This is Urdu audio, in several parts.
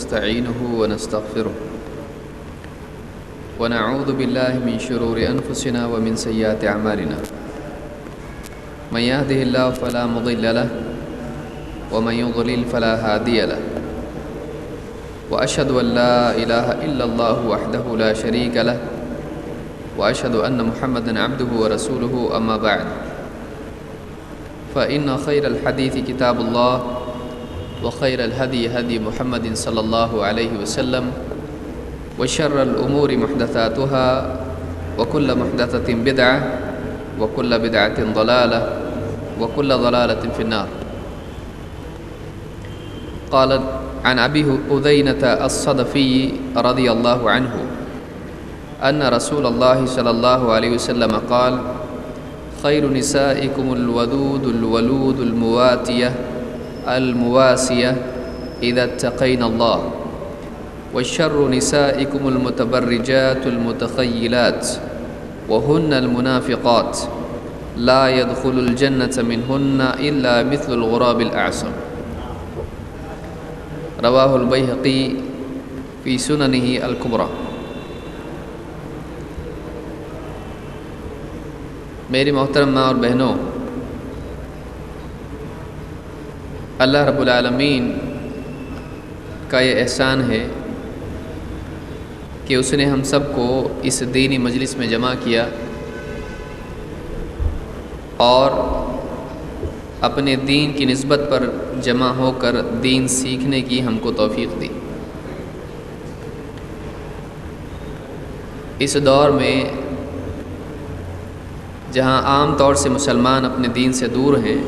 ونستعينه ونستغفره ونعوذ بالله من شرور أنفسنا ومن سيئات أعمالنا من يهده الله فلا مضل له ومن يضلل فلا هادي له وأشهد أن لا إله إلا الله وحده لا شريك له وأشهد أن محمدًا عبده ورسوله أما بعد فإن خير الحديث كتاب الله وخير الهدي هدي محمد صلى الله عليه وسلم وشر الأمور محدثاتها وكل محدثة بدعة وكل بدعة ضلالة وكل ضلالة في النار. قال عن أبي أذينة الصدفي رضي الله عنه أن رسول الله صلى الله عليه وسلم قال خير نسائكم الودود الولود المواتية المواسية إذا اتقين الله والشر نسائكم المتبرجات المتخيلات وهن المنافقات لا يدخل الجنة منهن إلا مثل الغراب الأعصم. رواہ البیہقی فی سننہ الکبریٰ. میری محترم ماں اور بہنوں، اللہ رب العالمین کا یہ احسان ہے کہ اس نے ہم سب کو اس دینی مجلس میں جمع کیا اور اپنے دین کی نسبت پر جمع ہو کر دین سیکھنے کی ہم کو توفیق دی. اس دور میں جہاں عام طور سے مسلمان اپنے دین سے دور ہیں،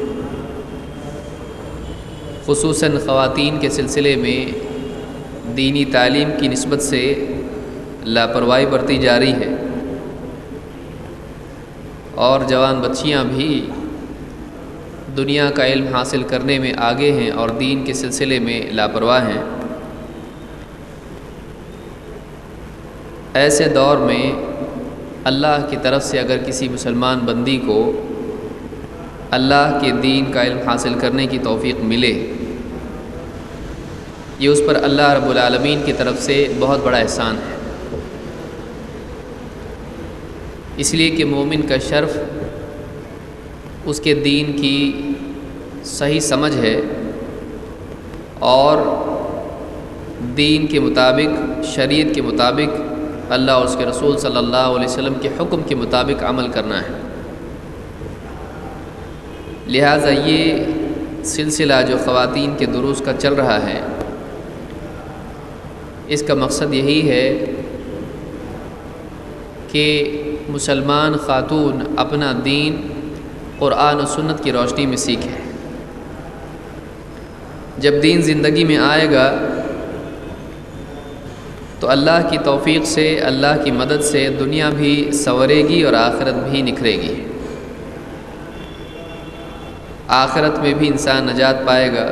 خصوصاً خواتین کے سلسلے میں دینی تعلیم کی نسبت سے لاپرواہی برتی جا رہی ہے اور جوان بچیاں بھی دنیا کا علم حاصل کرنے میں آگے ہیں اور دین کے سلسلے میں لاپرواہ ہیں. ایسے دور میں اللہ کی طرف سے اگر کسی مسلمان بندی کو اللہ کے دین کا علم حاصل کرنے کی توفیق ملے، یہ اس پر اللہ رب العالمین کی طرف سے بہت بڑا احسان ہے. اس لیے کہ مومن کا شرف اس کے دین کی صحیح سمجھ ہے اور دین کے مطابق، شریعت کے مطابق، اللہ اور اس کے رسول صلی اللہ علیہ وسلم کے حکم کے مطابق عمل کرنا ہے. لہٰذا یہ سلسلہ جو خواتین کے دروس کا چل رہا ہے، اس کا مقصد یہی ہے کہ مسلمان خاتون اپنا دین قرآن و سنت کی روشنی میں سیکھیں. جب دین زندگی میں آئے گا تو اللہ کی توفیق سے، اللہ کی مدد سے دنیا بھی سنورے گی اور آخرت بھی نکھرے گی. آخرت میں بھی انسان نجات پائے گا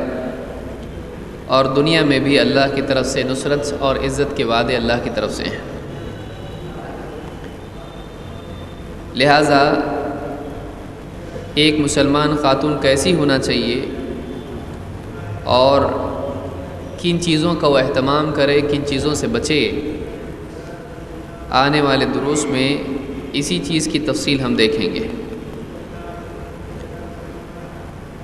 اور دنیا میں بھی اللہ کی طرف سے نصرت اور عزت کے وعدے اللہ کی طرف سے ہیں. لہٰذا ایک مسلمان خاتون کیسی ہونا چاہیے اور کن چیزوں کا وہ اہتمام کرے، کن چیزوں سے بچے، آنے والے دروس میں اسی چیز کی تفصیل ہم دیکھیں گے.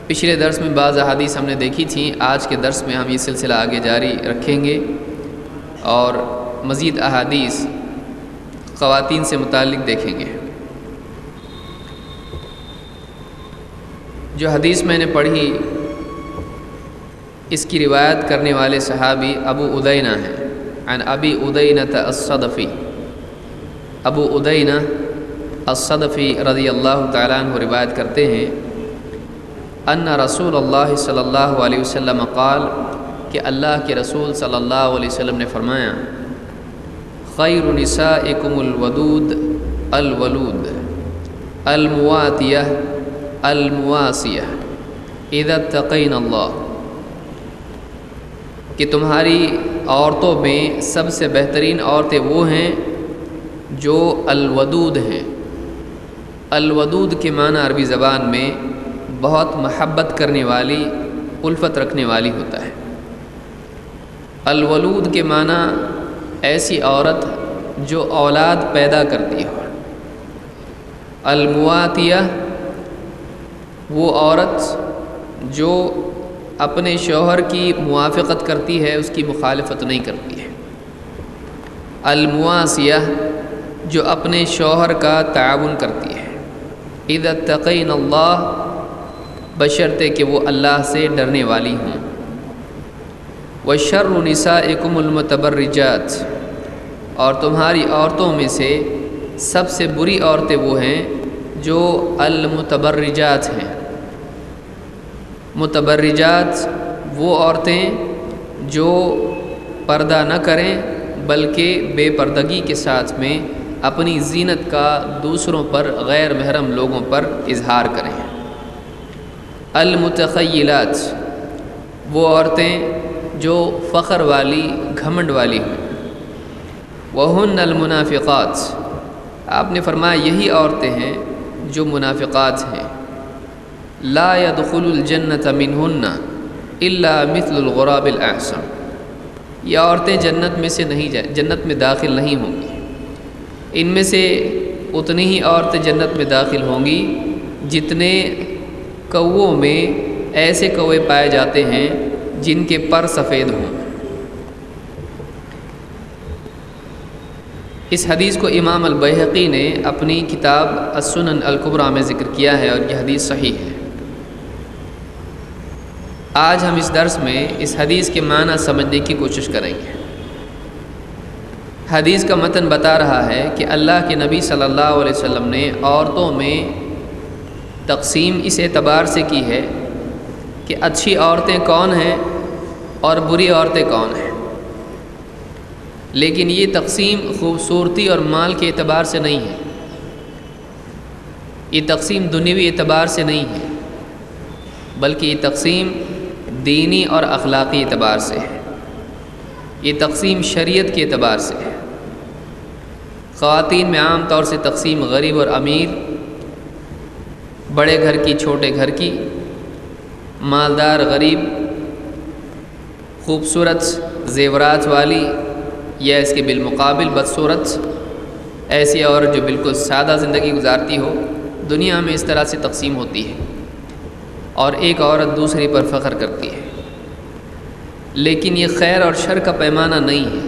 پچھلے درس میں بعض احادیث ہم نے دیکھی تھیں. آج کے درس میں ہم یہ سلسلہ آگے جاری رکھیں گے اور مزید احادیث خواتین سے متعلق دیکھیں گے. جو حدیث میں نے پڑھی، اس کی روایت کرنے والے صحابی ابو ادینہ ہیں. عن ابی ادینۃ الصدفی، ابو ادینہ الصدفی رضی اللہ تعالیٰ عنہ روایت کرتے ہیں ان رسول اللہ صلی اللہ علیہ وسلم قال، کہ اللہ کے رسول صلی اللہ علیہ وسلم نے فرمایا خیر نسائکم الودود الولود المواتیہ المواسیہ اذا اتقین اللہ، کہ تمہاری عورتوں میں سب سے بہترین عورتیں وہ ہیں جو الودود ہیں. الودود کے معنی عربی زبان میں بہت محبت کرنے والی، الفت رکھنے والی ہوتا ہے. الولود کے معنی ایسی عورت جو اولاد پیدا کرتی ہو۔ المواتیہ وہ عورت جو اپنے شوہر کی موافقت کرتی ہے، اس کی مخالفت نہیں کرتی ہے۔ المواسیہ جو اپنے شوہر کا تعاون کرتی ہے۔ اذا اتقین اللہ بشرطے کہ وہ اللہ سے ڈرنے والی ہوں۔ وشر نسائکم المتبرجات اور تمہاری عورتوں میں سے سب سے بری عورتیں وہ ہیں جو المتبرجات ہیں۔ متبرجات وہ عورتیں جو پردہ نہ کریں بلکہ بے پردگی کے ساتھ میں اپنی زینت کا دوسروں پر، غیر محرم لوگوں پر اظہار کریں۔ المتخیلات وہ عورتیں جو فخر والی، گھمنڈ والی ہوں۔ وہن المنافقات آپ نے فرمایا یہی عورتیں ہیں جو منافقات ہیں۔ لا يدخل الجنة منہن الا مثل الغراب الاعصم یہ عورتیں جنت میں داخل نہیں ہوں گی۔ ان میں سے اتنی ہی عورتیں جنت میں داخل ہوں گی جتنے کووں میں ایسے کوے پائے جاتے ہیں جن کے پر سفید ہوں۔ اس حدیث کو امام البیہقی نے اپنی کتاب السنن الکبریٰ میں ذکر کیا ہے اور یہ حدیث صحیح ہے۔ آج ہم اس درس میں اس حدیث کے معنی سمجھنے کی کوشش کریں گے۔ حدیث کا متن بتا رہا ہے کہ اللہ کے نبی صلی اللہ علیہ وسلم نے عورتوں میں تقسیم اس اعتبار سے کی ہے کہ اچھی عورتیں کون ہیں اور بری عورتیں کون ہیں، لیکن یہ تقسیم خوبصورتی اور مال کے اعتبار سے نہیں ہے، یہ تقسیم دنیوی اعتبار سے نہیں ہے، بلکہ یہ تقسیم دینی اور اخلاقی اعتبار سے ہے، یہ تقسیم شریعت کے اعتبار سے ہے۔ خواتین میں عام طور سے تقسیم غریب اور امیر، بڑے گھر کی چھوٹے گھر کی، مالدار غریب، خوبصورت زیورات والی یا اس کے بالمقابل بدصورت، ایسی عورت جو بالکل سادہ زندگی گزارتی ہو، دنیا میں اس طرح سے تقسیم ہوتی ہے، اور ایک عورت دوسری پر فخر کرتی ہے۔ لیکن یہ خیر اور شر کا پیمانہ نہیں ہے،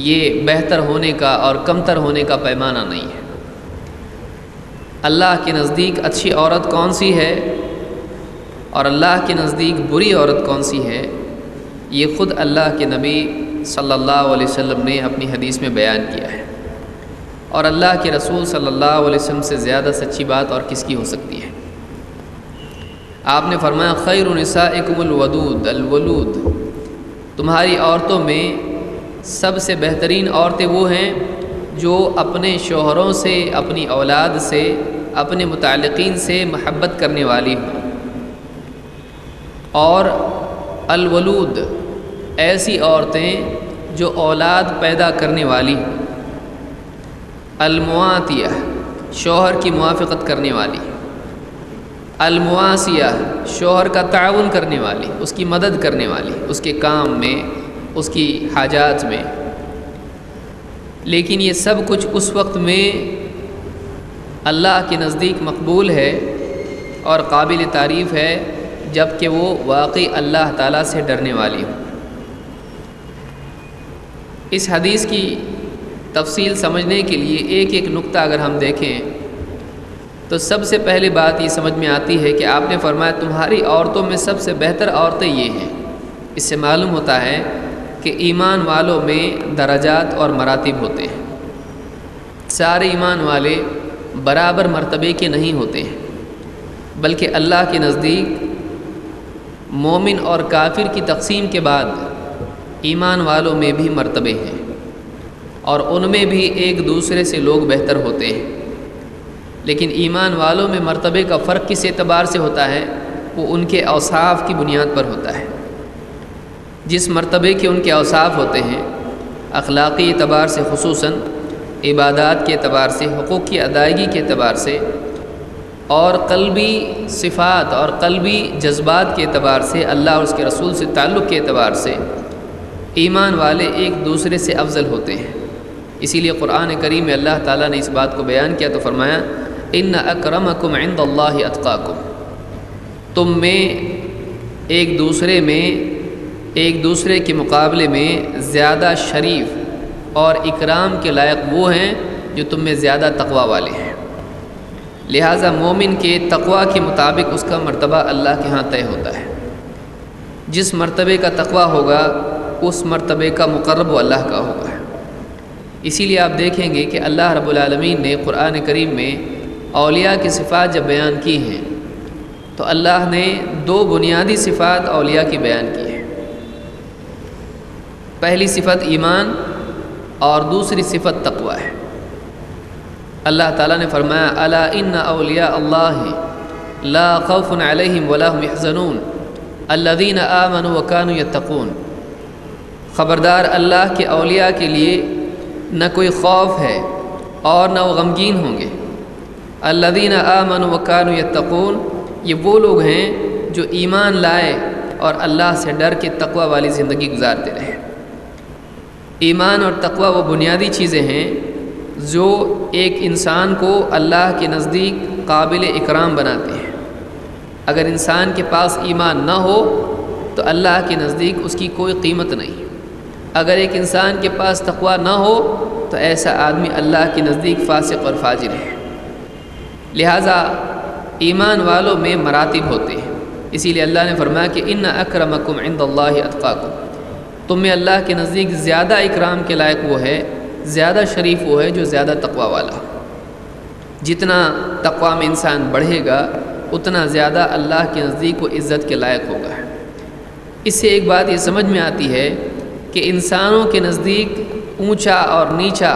یہ بہتر ہونے کا اور کمتر ہونے کا پیمانہ نہیں ہے۔ اللہ کے نزدیک اچھی عورت کون سی ہے اور اللہ کے نزدیک بری عورت کون سی ہے، یہ خود اللہ کے نبی صلی اللہ علیہ وسلم نے اپنی حدیث میں بیان کیا ہے، اور اللہ کے رسول صلی اللہ علیہ وسلم سے زیادہ سچی بات اور کس کی ہو سکتی ہے۔ آپ نے فرمایا خیر نسائکم الولود تمہاری عورتوں میں سب سے بہترین عورتیں وہ ہیں جو اپنے شوہروں سے، اپنی اولاد سے، اپنے متعلقین سے محبت کرنے والی ہوں، اور الولود ایسی عورتیں جو اولاد پیدا کرنے والی ہوں، المواتیہ شوہر کی موافقت کرنے والی، المواسیہ شوہر کا تعاون کرنے والی، اس کی مدد کرنے والی، اس کے کام میں، اس کی حاجات میں۔ لیکن یہ سب کچھ اس وقت میں اللہ کے نزدیک مقبول ہے اور قابل تعریف ہے جب کہ وہ واقعی اللہ تعالیٰ سے ڈرنے والی ہوں۔ اس حدیث کی تفصیل سمجھنے کے لیے ایک ایک نقطہ اگر ہم دیکھیں تو سب سے پہلے بات یہ سمجھ میں آتی ہے کہ آپ نے فرمایا تمہاری عورتوں میں سب سے بہتر عورتیں یہ ہیں۔ اس سے معلوم ہوتا ہے کہ ایمان والوں میں درجات اور مراتب ہوتے ہیں، سارے ایمان والے برابر مرتبے کے نہیں ہوتے ہیں، بلکہ اللہ کے نزدیک مومن اور کافر کی تقسیم کے بعد ایمان والوں میں بھی مرتبے ہیں، اور ان میں بھی ایک دوسرے سے لوگ بہتر ہوتے ہیں، لیکن ایمان والوں میں مرتبے کا فرق کس اعتبار سے ہوتا ہے؟ وہ ان کے اوصاف کی بنیاد پر ہوتا ہے۔ جس مرتبے کے ان کے اوصاف ہوتے ہیں، اخلاقی اعتبار سے خصوصاً، عبادات کے اعتبار سے، حقوق کی ادائیگی کے اعتبار سے، اور قلبی صفات اور قلبی جذبات کے اعتبار سے، اللہ اور اس کے رسول سے تعلق کے اعتبار سے، ایمان والے ایک دوسرے سے افضل ہوتے ہیں۔ اسی لیے قرآن کریم میں اللہ تعالیٰ نے اس بات کو بیان کیا تو فرمایا ان اکرمکم عند اللہ اتقاکم، تم میں ایک دوسرے کے مقابلے میں زیادہ شریف اور اکرام کے لائق وہ ہیں جو تم میں زیادہ تقوی والے ہیں۔ لہٰذا مومن کے تقوی کے مطابق اس کا مرتبہ اللہ کے ہاں طے ہوتا ہے۔ جس مرتبے کا تقوی ہوگا اس مرتبے کا مقرب وہ اللہ کا ہوگا۔ اسی لیے آپ دیکھیں گے کہ اللہ رب العالمین نے قرآن کریم میں اولیاء کی صفات جب بیان کی ہیں تو اللہ نے دو بنیادی صفات اولیاء کی بیان کی ہے۔ پہلی صفت ایمان اور دوسری صفت تقوی ہے۔ اللہ تعالیٰ نے فرمایا الا ان اولیاء اللہ لا خوف علیہم ولا هم يحزنون الذین آمنوا وکانوا یتقون، خبردار اللہ کے اولیاء کے لیے نہ کوئی خوف ہے اور نہ وہ غمگین ہوں گے۔ الذین آمنوا وکانوا یتقون، یہ وہ لوگ ہیں جو ایمان لائے اور اللہ سے ڈر کے تقوی والی زندگی گزارتے رہے۔ ایمان اور تقوی وہ بنیادی چیزیں ہیں جو ایک انسان کو اللہ کے نزدیک قابل اکرام بناتے ہیں۔ اگر انسان کے پاس ایمان نہ ہو تو اللہ کے نزدیک اس کی کوئی قیمت نہیں۔ اگر ایک انسان کے پاس تقوی نہ ہو تو ایسا آدمی اللہ کے نزدیک فاسق اور فاجر ہے۔ لہٰذا ایمان والوں میں مراتب ہوتے ہیں، اسی لیے اللہ نے فرمایا کہ ان اکرمکم عند اللہ اتقاکم، تم میں اللہ کے نزدیک زیادہ اکرام کے لائق وہ ہے، زیادہ شریف وہ ہے جو زیادہ تقوی والا۔ جتنا تقوی میں انسان بڑھے گا اتنا زیادہ اللہ کے نزدیک وہ عزت کے لائق ہوگا۔ اس سے ایک بات یہ سمجھ میں آتی ہے کہ انسانوں کے نزدیک اونچا اور نیچا،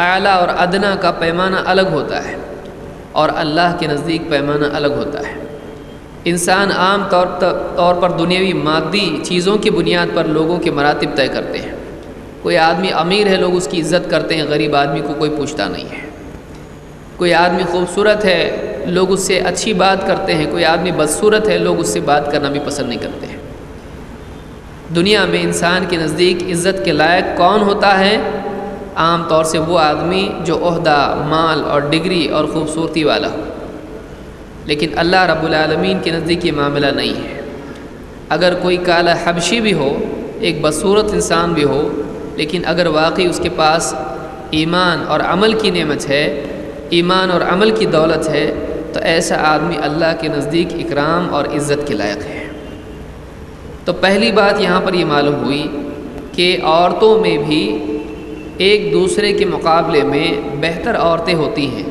اعلیٰ اور ادنا کا پیمانہ الگ ہوتا ہے اور اللہ کے نزدیک پیمانہ الگ ہوتا ہے۔ انسان عام طور پر دنیاوی مادی چیزوں کی بنیاد پر لوگوں کے مراتب طے کرتے ہیں۔ کوئی آدمی امیر ہے، لوگ اس کی عزت کرتے ہیں، غریب آدمی کو کوئی پوچھتا نہیں ہے۔ کوئی آدمی خوبصورت ہے، لوگ اس سے اچھی بات کرتے ہیں، کوئی آدمی بدصورت ہے، لوگ اس سے بات کرنا بھی پسند نہیں کرتے ہیں۔ دنیا میں انسان کے نزدیک عزت کے لائق کون ہوتا ہے؟ عام طور سے وہ آدمی جو عہدہ، مال اور ڈگری اور خوبصورتی والا ہو، لیکن اللہ رب العالمین کے نزدیک یہ معاملہ نہیں ہے۔ اگر کوئی کالا حبشی بھی ہو، ایک بدصورت انسان بھی ہو، لیکن اگر واقعی اس کے پاس ایمان اور عمل کی نعمت ہے، ایمان اور عمل کی دولت ہے، تو ایسا آدمی اللہ کے نزدیک اکرام اور عزت کے لائق ہے۔ تو پہلی بات یہاں پر یہ معلوم ہوئی کہ عورتوں میں بھی ایک دوسرے کے مقابلے میں بہتر عورتیں ہوتی ہیں،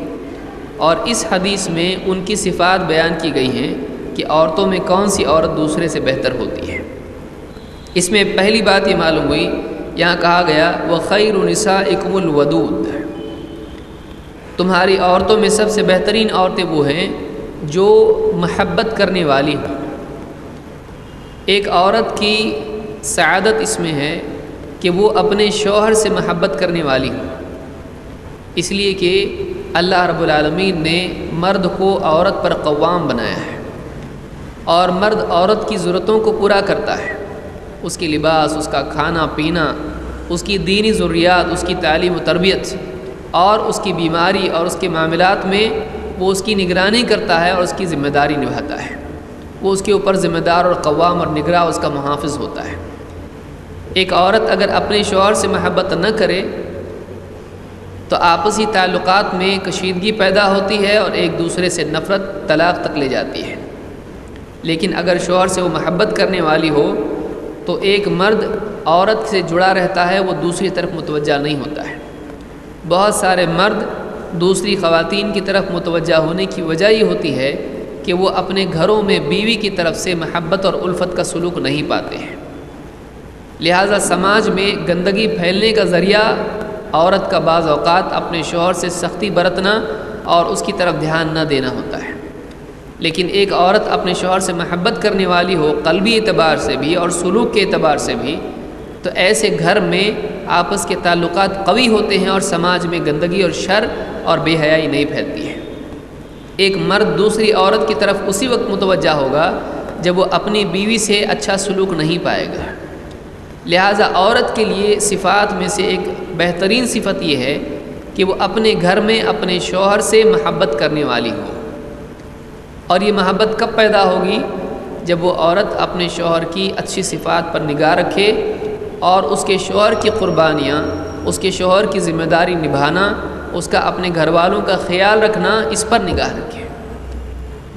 اور اس حدیث میں ان کی صفات بیان کی گئی ہیں کہ عورتوں میں کون سی عورت دوسرے سے بہتر ہوتی ہے۔ اس میں پہلی بات یہ معلوم ہوئی، یہاں کہا گیا وَخَيْرُ نِسَائِكُمُ الْوَدُودُ، تمہاری عورتوں میں سب سے بہترین عورتیں وہ ہیں جو محبت کرنے والی ہوں۔ ایک عورت کی سعادت اس میں ہے کہ وہ اپنے شوہر سے محبت کرنے والی ہوں، اس لیے کہ اللہ رب العالمین نے مرد کو عورت پر قوام بنایا ہے، اور مرد عورت کی ضرورتوں کو پورا کرتا ہے، اس کی لباس، اس کا کھانا پینا، اس کی دینی ضروریات، اس کی تعلیم و تربیت اور اس کی بیماری اور اس کے معاملات میں وہ اس کی نگرانی کرتا ہے اور اس کی ذمہ داری نبھاتا ہے۔ وہ اس کے اوپر ذمہ دار اور قوام اور نگراں اس کا محافظ ہوتا ہے۔ ایک عورت اگر اپنے شوہر سے محبت نہ کرے تو آپسی تعلقات میں کشیدگی پیدا ہوتی ہے اور ایک دوسرے سے نفرت، طلاق تک لے جاتی ہے۔ لیکن اگر شوہر سے وہ محبت کرنے والی ہو تو ایک مرد عورت سے جڑا رہتا ہے، وہ دوسری طرف متوجہ نہیں ہوتا ہے۔ بہت سارے مرد دوسری خواتین کی طرف متوجہ ہونے کی وجہ یہ ہوتی ہے کہ وہ اپنے گھروں میں بیوی کی طرف سے محبت اور الفت کا سلوک نہیں پاتے ہیں۔ لہٰذا سماج میں گندگی پھیلنے کا ذریعہ عورت کا بعض اوقات اپنے شوہر سے سختی برتنا اور اس کی طرف دھیان نہ دینا ہوتا ہے۔ لیکن ایک عورت اپنے شوہر سے محبت کرنے والی ہو، قلبی اعتبار سے بھی اور سلوک کے اعتبار سے بھی، تو ایسے گھر میں آپس کے تعلقات قوی ہوتے ہیں اور سماج میں گندگی اور شر اور بے حیائی نہیں پھیلتی ہے۔ ایک مرد دوسری عورت کی طرف اسی وقت متوجہ ہوگا جب وہ اپنی بیوی سے اچھا سلوک نہیں پائے گا۔ لہٰذا عورت کے لیے صفات میں سے ایک بہترین صفت یہ ہے کہ وہ اپنے گھر میں اپنے شوہر سے محبت کرنے والی ہو۔ اور یہ محبت کب پیدا ہوگی؟ جب وہ عورت اپنے شوہر کی اچھی صفات پر نگاہ رکھے اور اس کے شوہر کی قربانیاں، اس کے شوہر کی ذمہ داری نبھانا، اس کا اپنے گھر والوں کا خیال رکھنا، اس پر نگاہ رکھے۔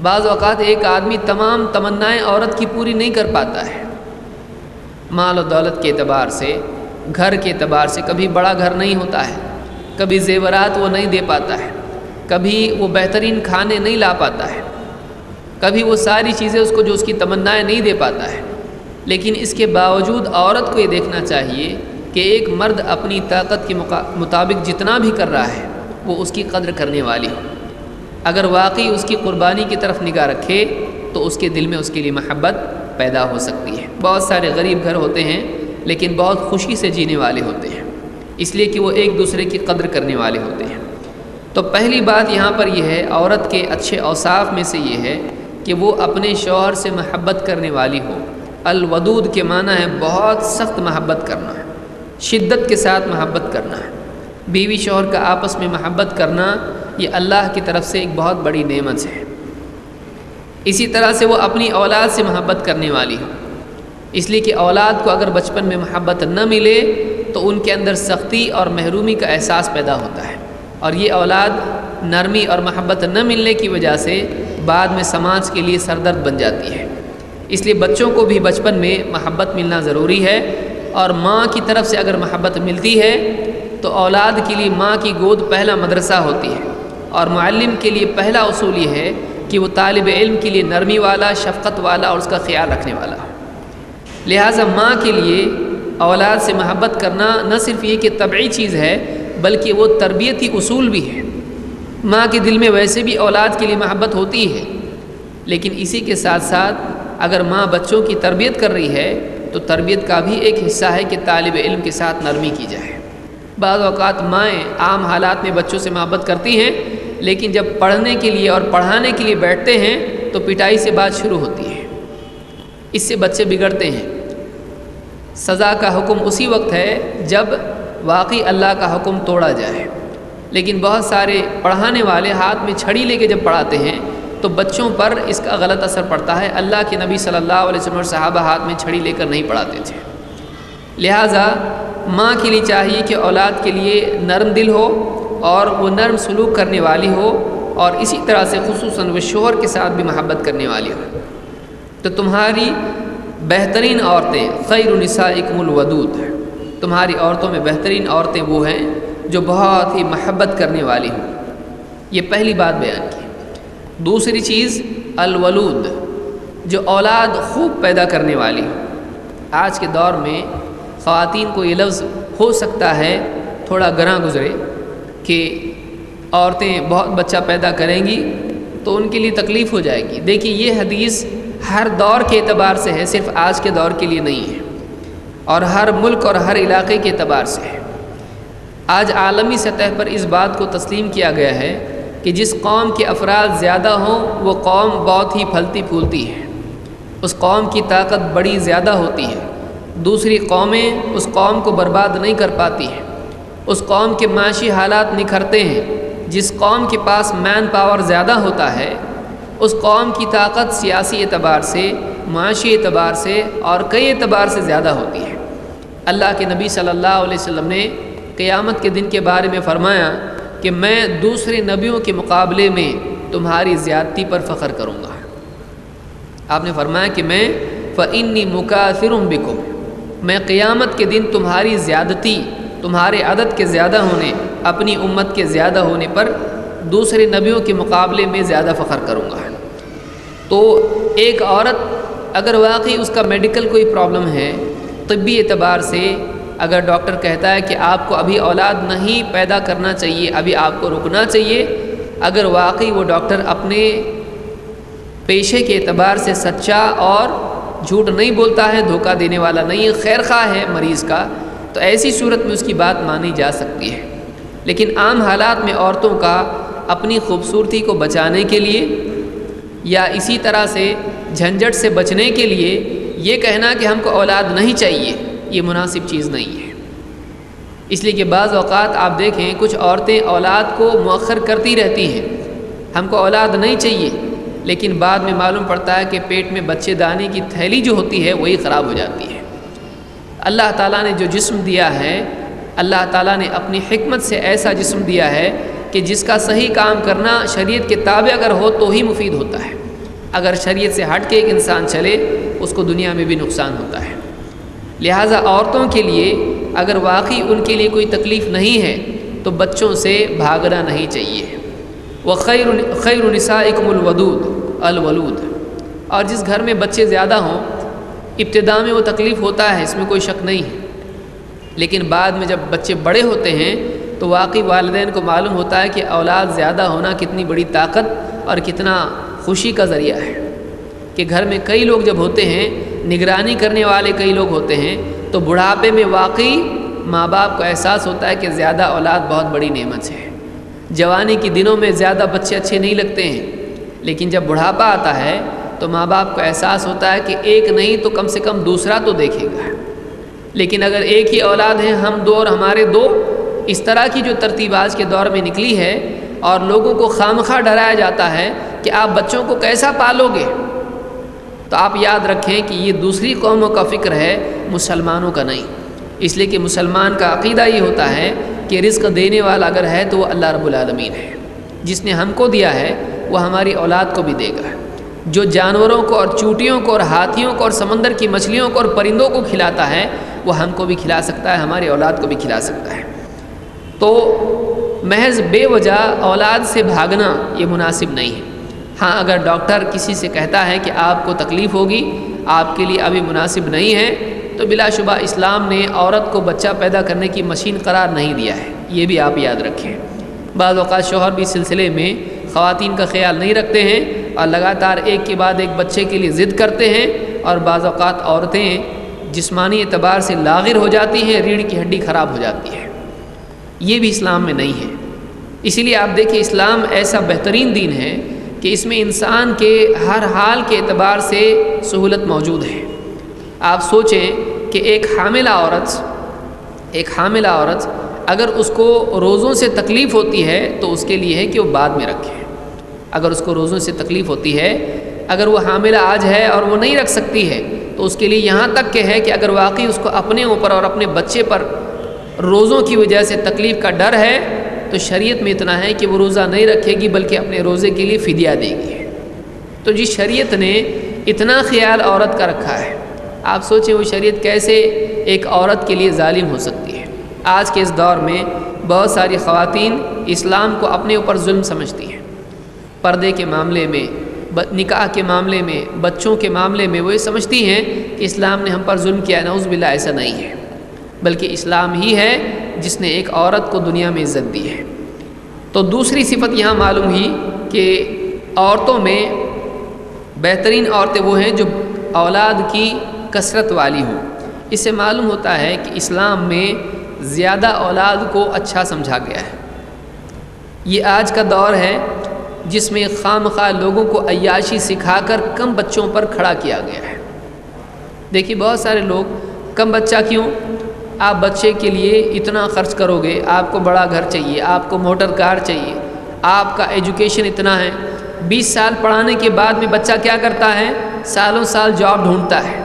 بعض اوقات ایک آدمی تمام تمنائیں عورت کی پوری نہیں کر پاتا ہے، مال و دولت کے اعتبار سے، گھر کے اعتبار سے، کبھی بڑا گھر نہیں ہوتا ہے، کبھی زیورات وہ نہیں دے پاتا ہے، کبھی وہ بہترین کھانے نہیں لا پاتا ہے، کبھی وہ ساری چیزیں اس کو جو اس کی تمنائیں نہیں دے پاتا ہے۔ لیکن اس کے باوجود عورت کو یہ دیکھنا چاہیے کہ ایک مرد اپنی طاقت کے مطابق جتنا بھی کر رہا ہے وہ اس کی قدر کرنے والی ہو۔ اگر واقعی اس کی قربانی کی طرف نگاہ رکھے تو اس کے دل میں اس کے لیے محبت پیدا ہو سکتی ہے۔ بہت سارے غریب گھر ہوتے ہیں لیکن بہت خوشی سے جینے والے ہوتے ہیں، اس لیے کہ وہ ایک دوسرے کی قدر کرنے والے ہوتے ہیں۔ تو پہلی بات یہاں پر یہ ہے، عورت کے اچھے اوصاف میں سے یہ ہے کہ وہ اپنے شوہر سے محبت کرنے والی ہو۔ الودود کے معنی ہے بہت سخت محبت کرنا ہے، شدت کے ساتھ محبت کرنا ہے۔ بیوی شوہر کا آپس میں محبت کرنا یہ اللہ کی طرف سے ایک بہت بڑی نعمت ہے۔ اسی طرح سے وہ اپنی اولاد سے محبت کرنے والی ہو، اس لیے کہ اولاد کو اگر بچپن میں محبت نہ ملے تو ان کے اندر سختی اور محرومی کا احساس پیدا ہوتا ہے، اور یہ اولاد نرمی اور محبت نہ ملنے کی وجہ سے بعد میں سماج کے لیے سردرد بن جاتی ہے۔ اس لیے بچوں کو بھی بچپن میں محبت ملنا ضروری ہے، اور ماں کی طرف سے اگر محبت ملتی ہے تو اولاد کے لیے ماں کی گود پہلا مدرسہ ہوتی ہے، اور معلم کے لیے پہلا اصول یہ ہے کہ وہ طالب علم کے لیے نرمی والا، شفقت والا اور اس کا خیال رکھنے والا ہو۔ لہٰذا ماں کے لیے اولاد سے محبت کرنا نہ صرف یہ کہ طبعی چیز ہے بلکہ وہ تربیتی اصول بھی ہے۔ ماں کے دل میں ویسے بھی اولاد کے لیے محبت ہوتی ہے، لیکن اسی کے ساتھ ساتھ اگر ماں بچوں کی تربیت کر رہی ہے تو تربیت کا بھی ایک حصہ ہے کہ طالب علم کے ساتھ نرمی کی جائے۔ بعض اوقات مائیں عام حالات میں بچوں سے محبت کرتی ہیں، لیکن جب پڑھنے کے لیے اور پڑھانے کے لیے بیٹھتے ہیں تو پٹائی سے بات شروع ہوتی ہے، اس سے بچے بگڑتے ہیں۔ سزا کا حکم اسی وقت ہے جب واقعی اللہ کا حکم توڑا جائے، لیکن بہت سارے پڑھانے والے ہاتھ میں چھڑی لے کے جب پڑھاتے ہیں تو بچوں پر اس کا غلط اثر پڑتا ہے۔ اللہ کے نبی صلی اللہ علیہ وسلم اور صحابہ ہاتھ میں چھڑی لے کر نہیں پڑھاتے تھے۔ لہٰذا ماں کے لیے چاہیے کہ اولاد کے لیے نرم دل ہو اور وہ نرم سلوک کرنے والی ہو، اور اسی طرح سے خصوصاً وہ شوہر کے ساتھ بھی محبت کرنے والی ہو۔ تو تمہاری بہترین عورتیں خیر نسائکم الودود، تمہاری عورتوں میں بہترین عورتیں وہ ہیں جو بہت ہی محبت کرنے والی ہوں۔ یہ پہلی بات بیان کی۔ دوسری چیز الولود، جو اولاد خوب پیدا کرنے والی ہو۔ آج کے دور میں خواتین کو یہ لفظ ہو سکتا ہے تھوڑا گراں گزرے کہ عورتیں بہت بچہ پیدا کریں گی تو ان کے لیے تکلیف ہو جائے گی۔ دیکھیے یہ حدیث ہر دور کے اعتبار سے ہے، صرف آج کے دور کے لیے نہیں ہے، اور ہر ملک اور ہر علاقے کے اعتبار سے ہے۔ آج عالمی سطح پر اس بات کو تسلیم کیا گیا ہے کہ جس قوم کے افراد زیادہ ہوں وہ قوم بہت ہی پھلتی پھولتی ہے، اس قوم کی طاقت بڑی زیادہ ہوتی ہے، دوسری قومیں اس قوم کو برباد نہیں کر پاتی ہیں، اس قوم کے معاشی حالات نکھرتے ہیں۔ جس قوم کے پاس مین پاور زیادہ ہوتا ہے اس قوم کی طاقت سیاسی اعتبار سے، معاشی اعتبار سے اور کئی اعتبار سے زیادہ ہوتی ہے۔ اللہ کے نبی صلی اللہ علیہ وسلم نے قیامت کے دن کے بارے میں فرمایا کہ میں دوسرے نبیوں کے مقابلے میں تمہاری زیادتی پر فخر کروں گا۔ آپ نے فرمایا کہ میں فإنی مکاثر بکم، میں قیامت کے دن تمہاری زیادتی، تمہارے عدد کے زیادہ ہونے، اپنی امت کے زیادہ ہونے پر دوسرے نبیوں کے مقابلے میں زیادہ فخر کروں گا۔ تو ایک عورت اگر واقعی اس کا میڈیکل کوئی پرابلم ہے، طبی اعتبار سے اگر ڈاکٹر کہتا ہے کہ آپ کو ابھی اولاد نہیں پیدا کرنا چاہیے، ابھی آپ کو رکنا چاہیے، اگر واقعی وہ ڈاکٹر اپنے پیشے کے اعتبار سے سچا اور جھوٹ نہیں بولتا ہے، دھوکہ دینے والا نہیں ہے، خیر خواہ ہے مریض کا، تو ایسی صورت میں اس کی بات مانی جا سکتی ہے۔ لیکن عام حالات میں عورتوں کا اپنی خوبصورتی کو بچانے کے لیے یا اسی طرح سے جھنجھٹ سے بچنے کے لیے یہ کہنا کہ ہم کو اولاد نہیں چاہیے، یہ مناسب چیز نہیں ہے۔ اس لیے کہ بعض اوقات آپ دیکھیں کچھ عورتیں اولاد کو مؤخر کرتی رہتی ہیں، ہم کو اولاد نہیں چاہیے، لیکن بعد میں معلوم پڑتا ہے کہ پیٹ میں بچے دانے کی تھیلی جو ہوتی ہے وہی خراب ہو جاتی ہے۔ اللہ تعالیٰ نے جو جسم دیا ہے، اللہ تعالیٰ نے اپنی حکمت سے ایسا جسم دیا ہے کہ جس کا صحیح کام کرنا شریعت کے تابع اگر ہو تو ہی مفید ہوتا ہے۔ اگر شریعت سے ہٹ کے ایک انسان چلے اس کو دنیا میں بھی نقصان ہوتا ہے۔ لہٰذا عورتوں کے لیے اگر واقعی ان کے لیے کوئی تکلیف نہیں ہے تو بچوں سے بھاگنا نہیں چاہیے۔ خیر نسائکم الولود، اور جس گھر میں بچے زیادہ ہوں ابتدا میں وہ تکلیف ہوتا ہے، اس میں کوئی شک نہیں ہے، لیکن بعد میں جب بچے بڑے ہوتے ہیں تو واقعی والدین کو معلوم ہوتا ہے کہ اولاد زیادہ ہونا کتنی بڑی طاقت اور کتنا خوشی کا ذریعہ ہے، کہ گھر میں کئی لوگ جب ہوتے ہیں، نگرانی کرنے والے کئی لوگ ہوتے ہیں، تو بڑھاپے میں واقعی ماں باپ کو احساس ہوتا ہے کہ زیادہ اولاد بہت بڑی نعمت ہے۔ جوانی کے دنوں میں زیادہ بچے اچھے نہیں لگتے ہیں، لیکن جب بڑھاپا آتا ہے تو ماں باپ کو احساس ہوتا ہے کہ ایک نہیں تو کم سے کم دوسرا تو دیکھے گا۔ لیکن اگر ایک ہی اولاد ہے، ہم دو اور ہمارے دو، اس طرح کی جو ترتیب آج کے دور میں نکلی ہے اور لوگوں کو خامخواہ ڈرایا جاتا ہے کہ آپ بچوں کو کیسا پالو گے، تو آپ یاد رکھیں کہ یہ دوسری قوموں کا فکر ہے، مسلمانوں کا نہیں۔ اس لیے کہ مسلمان کا عقیدہ یہ ہوتا ہے کہ رزق دینے والا اگر ہے تو وہ اللہ رب العالمین ہے، جس نے ہم کو دیا ہے وہ ہماری اولاد کو بھی دے گا۔ جو جانوروں کو اور چونٹیوں کو اور ہاتھیوں کو اور سمندر کی مچھلیوں کو اور پرندوں کو کھلاتا ہے وہ ہم کو بھی کھلا سکتا ہے، ہماری اولاد کو بھی کھلا سکتا ہے۔ تو محض بے وجہ اولاد سے بھاگنا یہ مناسب نہیں ہے۔ ہاں اگر ڈاکٹر کسی سے کہتا ہے کہ آپ کو تکلیف ہوگی، آپ کے لیے ابھی مناسب نہیں ہے، تو بلا شبہ اسلام نے عورت کو بچہ پیدا کرنے کی مشین قرار نہیں دیا ہے، یہ بھی آپ یاد رکھیں۔ بعض اوقات شوہر بھی سلسلے میں خواتین کا خیال نہیں رکھتے ہیں اور لگاتار ایک کے بعد ایک بچے کے لیے ضد کرتے ہیں، اور بعض اوقات عورتیں جسمانی اعتبار سے لاغر ہو جاتی ہیں، ریڑھ کی ہڈی خراب ہو جاتی ہے، یہ بھی اسلام میں نہیں ہے۔ اسی لیے آپ دیکھیں اسلام ایسا بہترین دین ہے کہ اس میں انسان کے ہر حال کے اعتبار سے سہولت موجود ہے۔ آپ سوچیں کہ ایک حاملہ عورت اگر اس کو روزوں سے تکلیف ہوتی ہے تو اس کے لیے ہے کہ وہ بعد میں رکھے۔ اگر اس کو روزوں سے تکلیف ہوتی ہے، اگر وہ حاملہ آج ہے اور وہ نہیں رکھ سکتی ہے، تو اس کے لیے یہاں تک کہ ہے کہ اگر واقعی اس کو اپنے اوپر اور اپنے بچے پر روزوں کی وجہ سے تکلیف کا ڈر ہے تو شریعت میں اتنا ہے کہ وہ روزہ نہیں رکھے گی بلکہ اپنے روزے کے لیے فدیہ دے گی۔ تو جس شریعت نے اتنا خیال عورت کا رکھا ہے، آپ سوچیں وہ شریعت کیسے ایک عورت کے لیے ظالم ہو سکتی ہے۔ آج کے اس دور میں بہت ساری خواتین اسلام کو اپنے اوپر ظلم سمجھتی ہیں، پردے کے معاملے میں، نکاح کے معاملے میں، بچوں کے معاملے میں وہ یہ سمجھتی ہیں کہ اسلام نے ہم پر ظلم کیا۔ نعوذ باللہ، ایسا نہیں ہے، بلکہ اسلام ہی ہے جس نے ایک عورت کو دنیا میں عزت دی ہے۔ تو دوسری صفت یہاں معلوم ہوئی کہ عورتوں میں بہترین عورتیں وہ ہیں جو اولاد کی کثرت والی ہوں۔ اس سے معلوم ہوتا ہے کہ اسلام میں زیادہ اولاد کو اچھا سمجھا گیا ہے۔ یہ آج کا دور ہے جس میں خواہ لوگوں کو عیاشی سکھا کر کم بچوں پر کھڑا کیا گیا ہے۔ دیکھیے بہت سارے لوگ کم بچہ کیوں؟ آپ بچے کے لیے اتنا خرچ کرو گے، آپ کو بڑا گھر چاہیے، آپ کو موٹر کار چاہیے، آپ کا ایجوکیشن اتنا ہے۔ 20 سال پڑھانے کے بعد میں بچہ کیا کرتا ہے؟ سالوں سال جاب ڈھونڈتا ہے۔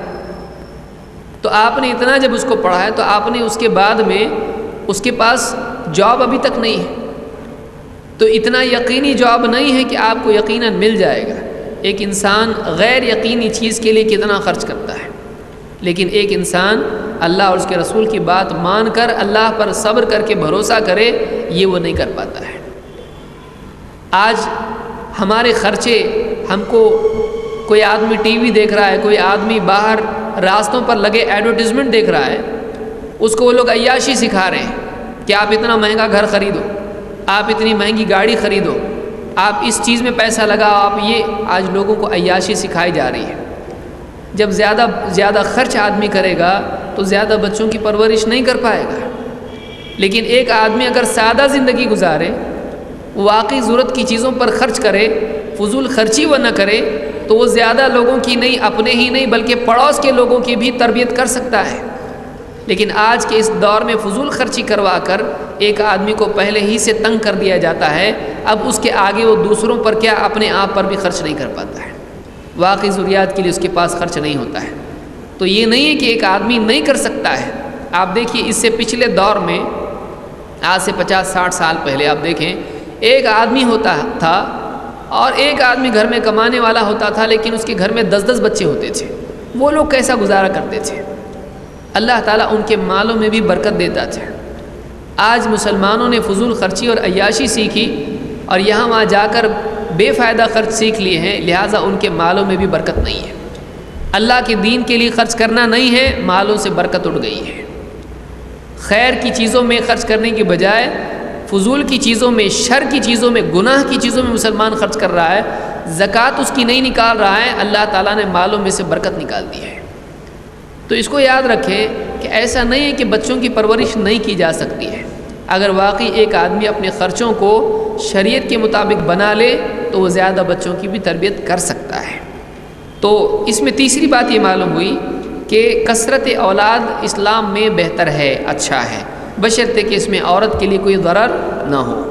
تو آپ نے اتنا جب اس کو پڑھا ہے تو آپ نے اس کے بعد میں اس کے پاس جاب ابھی تک نہیں ہے، تو اتنا یقینی جاب نہیں ہے کہ آپ کو یقیناً مل جائے گا۔ ایک انسان غیر یقینی چیز کے لیے کتنا خرچ کرتا ہے، لیکن ایک انسان اللہ اور اس کے رسول کی بات مان کر اللہ پر صبر کر کے بھروسہ کرے، یہ وہ نہیں کر پاتا ہے۔ آج ہمارے خرچے، ہم کو کوئی آدمی ٹی وی دیکھ رہا ہے، کوئی آدمی باہر راستوں پر لگے ایڈورٹیزمنٹ دیکھ رہا ہے، اس کو وہ لوگ عیاشی سکھا رہے ہیں کہ آپ اتنا مہنگا گھر خریدو، آپ اتنی مہنگی گاڑی خریدو، آپ اس چیز میں پیسہ لگاؤ، آپ یہ آج لوگوں کو عیاشی سکھائی جا رہی ہے۔ جب زیادہ خرچ آدمی کرے گا تو زیادہ بچوں کی پرورش نہیں کر پائے گا، لیکن ایک آدمی اگر سادہ زندگی گزارے، واقعی ضرورت کی چیزوں پر خرچ کرے، فضول خرچی وہ نہ کرے، تو وہ زیادہ لوگوں کی نہیں، اپنے ہی نہیں بلکہ پڑوس کے لوگوں کی بھی تربیت کر سکتا ہے۔ لیکن آج کے اس دور میں فضول خرچی کروا کر ایک آدمی کو پہلے ہی سے تنگ کر دیا جاتا ہے، اب اس کے آگے وہ دوسروں پر کیا اپنے آپ پر بھی خرچ نہیں کر پاتا ہے، واقعی ضروریات کے لیے اس کے پاس خرچ نہیں ہوتا ہے۔ تو یہ نہیں ہے کہ ایک آدمی نہیں کر سکتا ہے۔ آپ دیکھیے اس سے پچھلے دور میں، آج سے 50-60 سال پہلے آپ دیکھیں، ایک آدمی ہوتا تھا اور ایک آدمی گھر میں کمانے والا ہوتا تھا، لیکن اس کے گھر میں 10-10 بچے ہوتے تھے۔ وہ لوگ کیسا گزارا کرتے تھے؟ اللہ تعالیٰ ان کے مالوں میں بھی برکت دیتا تھا۔ آج مسلمانوں نے فضول خرچی اور عیاشی سیکھی اور یہاں وہاں جا کر بے فائدہ خرچ سیکھ لیے ہیں، لہٰذا ان کے مالوں میں بھی برکت نہیں ہے۔ اللہ کے دین کے لیے خرچ کرنا نہیں ہے، مالوں سے برکت اٹھ گئی ہے۔ خیر کی چیزوں میں خرچ کرنے کے بجائے فضول کی چیزوں میں، شر کی چیزوں میں، گناہ کی چیزوں میں مسلمان خرچ کر رہا ہے، زکوٰۃ اس کی نہیں نکال رہا ہے، اللہ تعالیٰ نے مالوں میں سے برکت نکال دی ہے۔ تو اس کو یاد رکھیں کہ ایسا نہیں ہے کہ بچوں کی پرورش نہیں کی جا سکتی ہے۔ اگر واقعی ایک آدمی اپنے خرچوں کو شریعت کے مطابق بنا لے تو وہ زیادہ بچوں کی بھی تربیت کر سکتا ہے۔ تو اس میں تیسری بات یہ معلوم ہوئی کہ کثرت اولاد اسلام میں بہتر ہے، اچھا ہے، بشرطے کہ اس میں عورت کے لیے کوئی ضرر نہ ہو۔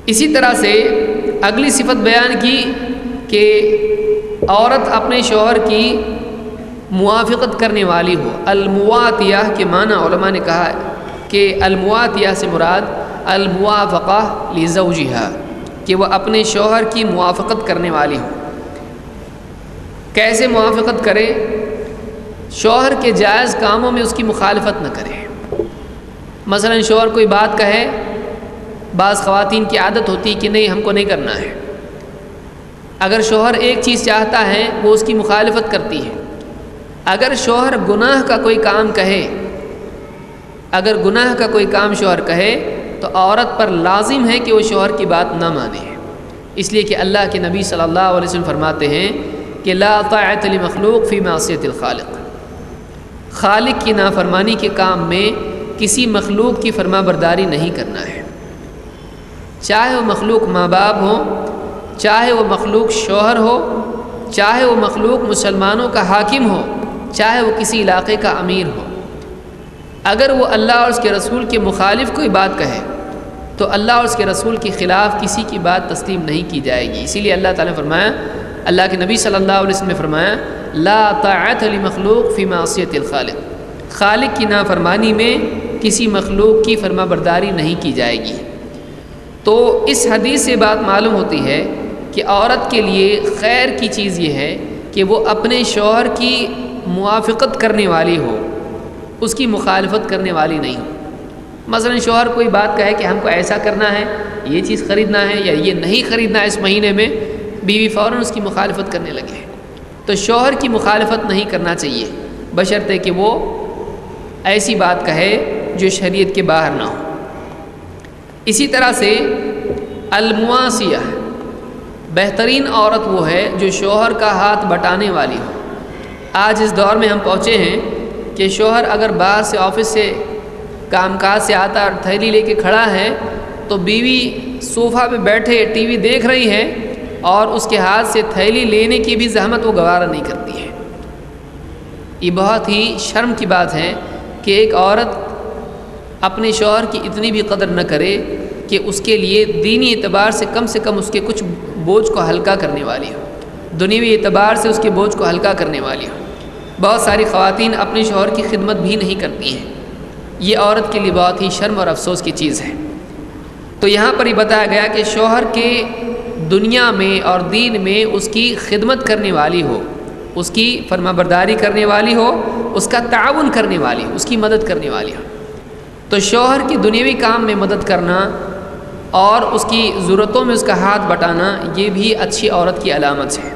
اسی طرح سے اگلی صفت بیان کی کہ عورت اپنے شوہر کی موافقت کرنے والی ہو۔ المواتیہ کے معنی علماء نے کہا کہ المواتیہ سے مراد الموافقہ لزوجہا، کہ وہ اپنے شوہر کی موافقت کرنے والی ہو۔ کیسے موافقت کرے؟ شوہر کے جائز کاموں میں اس کی مخالفت نہ کرے۔ مثلا شوہر کوئی بات کہے، بعض خواتین کی عادت ہوتی کہ نہیں ہم کو نہیں کرنا ہے۔ اگر شوہر ایک چیز چاہتا ہے وہ اس کی مخالفت کرتی ہے۔ اگر شوہر گناہ کا کوئی کام کہے، اگر گناہ کا کوئی کام شوہر کہے تو عورت پر لازم ہے کہ وہ شوہر کی بات نہ مانے، اس لیے کہ اللہ کے نبی صلی اللہ علیہ وسلم فرماتے ہیں کہ لا طاعۃ لمخلوق فی معصیۃ الخالق، خالق کی نافرمانی کے کام میں کسی مخلوق کی فرما برداری نہیں کرنا ہے، چاہے وہ مخلوق ماں باپ ہو، چاہے وہ مخلوق شوہر ہو، چاہے وہ مخلوق مسلمانوں کا حاکم ہو، چاہے وہ کسی علاقے کا امیر ہو۔ اگر وہ اللہ اور اس کے رسول کے مخالف کوئی بات کہے تو اللہ اور اس کے رسول کے خلاف کسی کی بات تسلیم نہیں کی جائے گی۔ اسی لیے اللہ تعالیٰ نے فرمایا، اللہ کے نبی صلی اللہ علیہ وسلم نے فرمایا لا طاعۃ لمخلوق فی معصیۃ الخالق، خالق کی نافرمانی میں کسی مخلوق کی فرما برداری نہیں کی جائے گی۔ تو اس حدیث سے بات معلوم ہوتی ہے کہ عورت کے لیے خیر کی چیز یہ ہے کہ وہ اپنے شوہر کی موافقت کرنے والی ہو، اس کی مخالفت کرنے والی نہیں ہو۔ مثلا شوہر کوئی بات کہے کہ ہم کو ایسا کرنا ہے، یہ چیز خریدنا ہے یا یہ نہیں خریدنا ہے اس مہینے میں، بیوی فوراً اس کی مخالفت کرنے لگے، تو شوہر کی مخالفت نہیں کرنا چاہیے، بشرطے کہ وہ ایسی بات کہے جو شریعت کے باہر نہ ہو۔ اسی طرح سے المواسیہ، بہترین عورت وہ ہے جو شوہر کا ہاتھ بٹانے والی ہو۔ آج اس دور میں ہم پہنچے ہیں کہ شوہر اگر باہر سے آفس سے کام کاج سے آتا اور تھیلی لے کے کھڑا ہے تو بیوی صوفہ پہ بیٹھے ٹی وی دیکھ رہی ہے اور اس کے ہاتھ سے تھیلی لینے کی بھی زحمت وہ گوارہ نہیں کرتی ہے۔ یہ بہت ہی شرم کی بات ہے کہ ایک عورت اپنے شوہر کی اتنی بھی قدر نہ کرے کہ اس کے لیے دینی اعتبار سے کم اس کے کچھ بوجھ کو ہلکا کرنے والی ہو، دنیوی اعتبار سے اس کے بوجھ کو ہلکا کرنے والی ہو۔ بہت ساری خواتین اپنے شوہر کی خدمت بھی نہیں کرتی ہیں، یہ عورت کے لیے بہت ہی شرم اور افسوس کی چیز ہے۔ تو یہاں پر یہ بتایا گیا کہ شوہر کے دنیا میں اور دین میں اس کی خدمت کرنے والی ہو، اس کی فرما برداری کرنے والی ہو، اس کا تعاون کرنے والی ہو، اس کی مدد کرنے والی ہو۔ تو شوہر کی دنیاوی کام میں مدد کرنا اور اس کی ضرورتوں میں اس کا ہاتھ بٹانا، یہ بھی اچھی عورت کی علامت ہے۔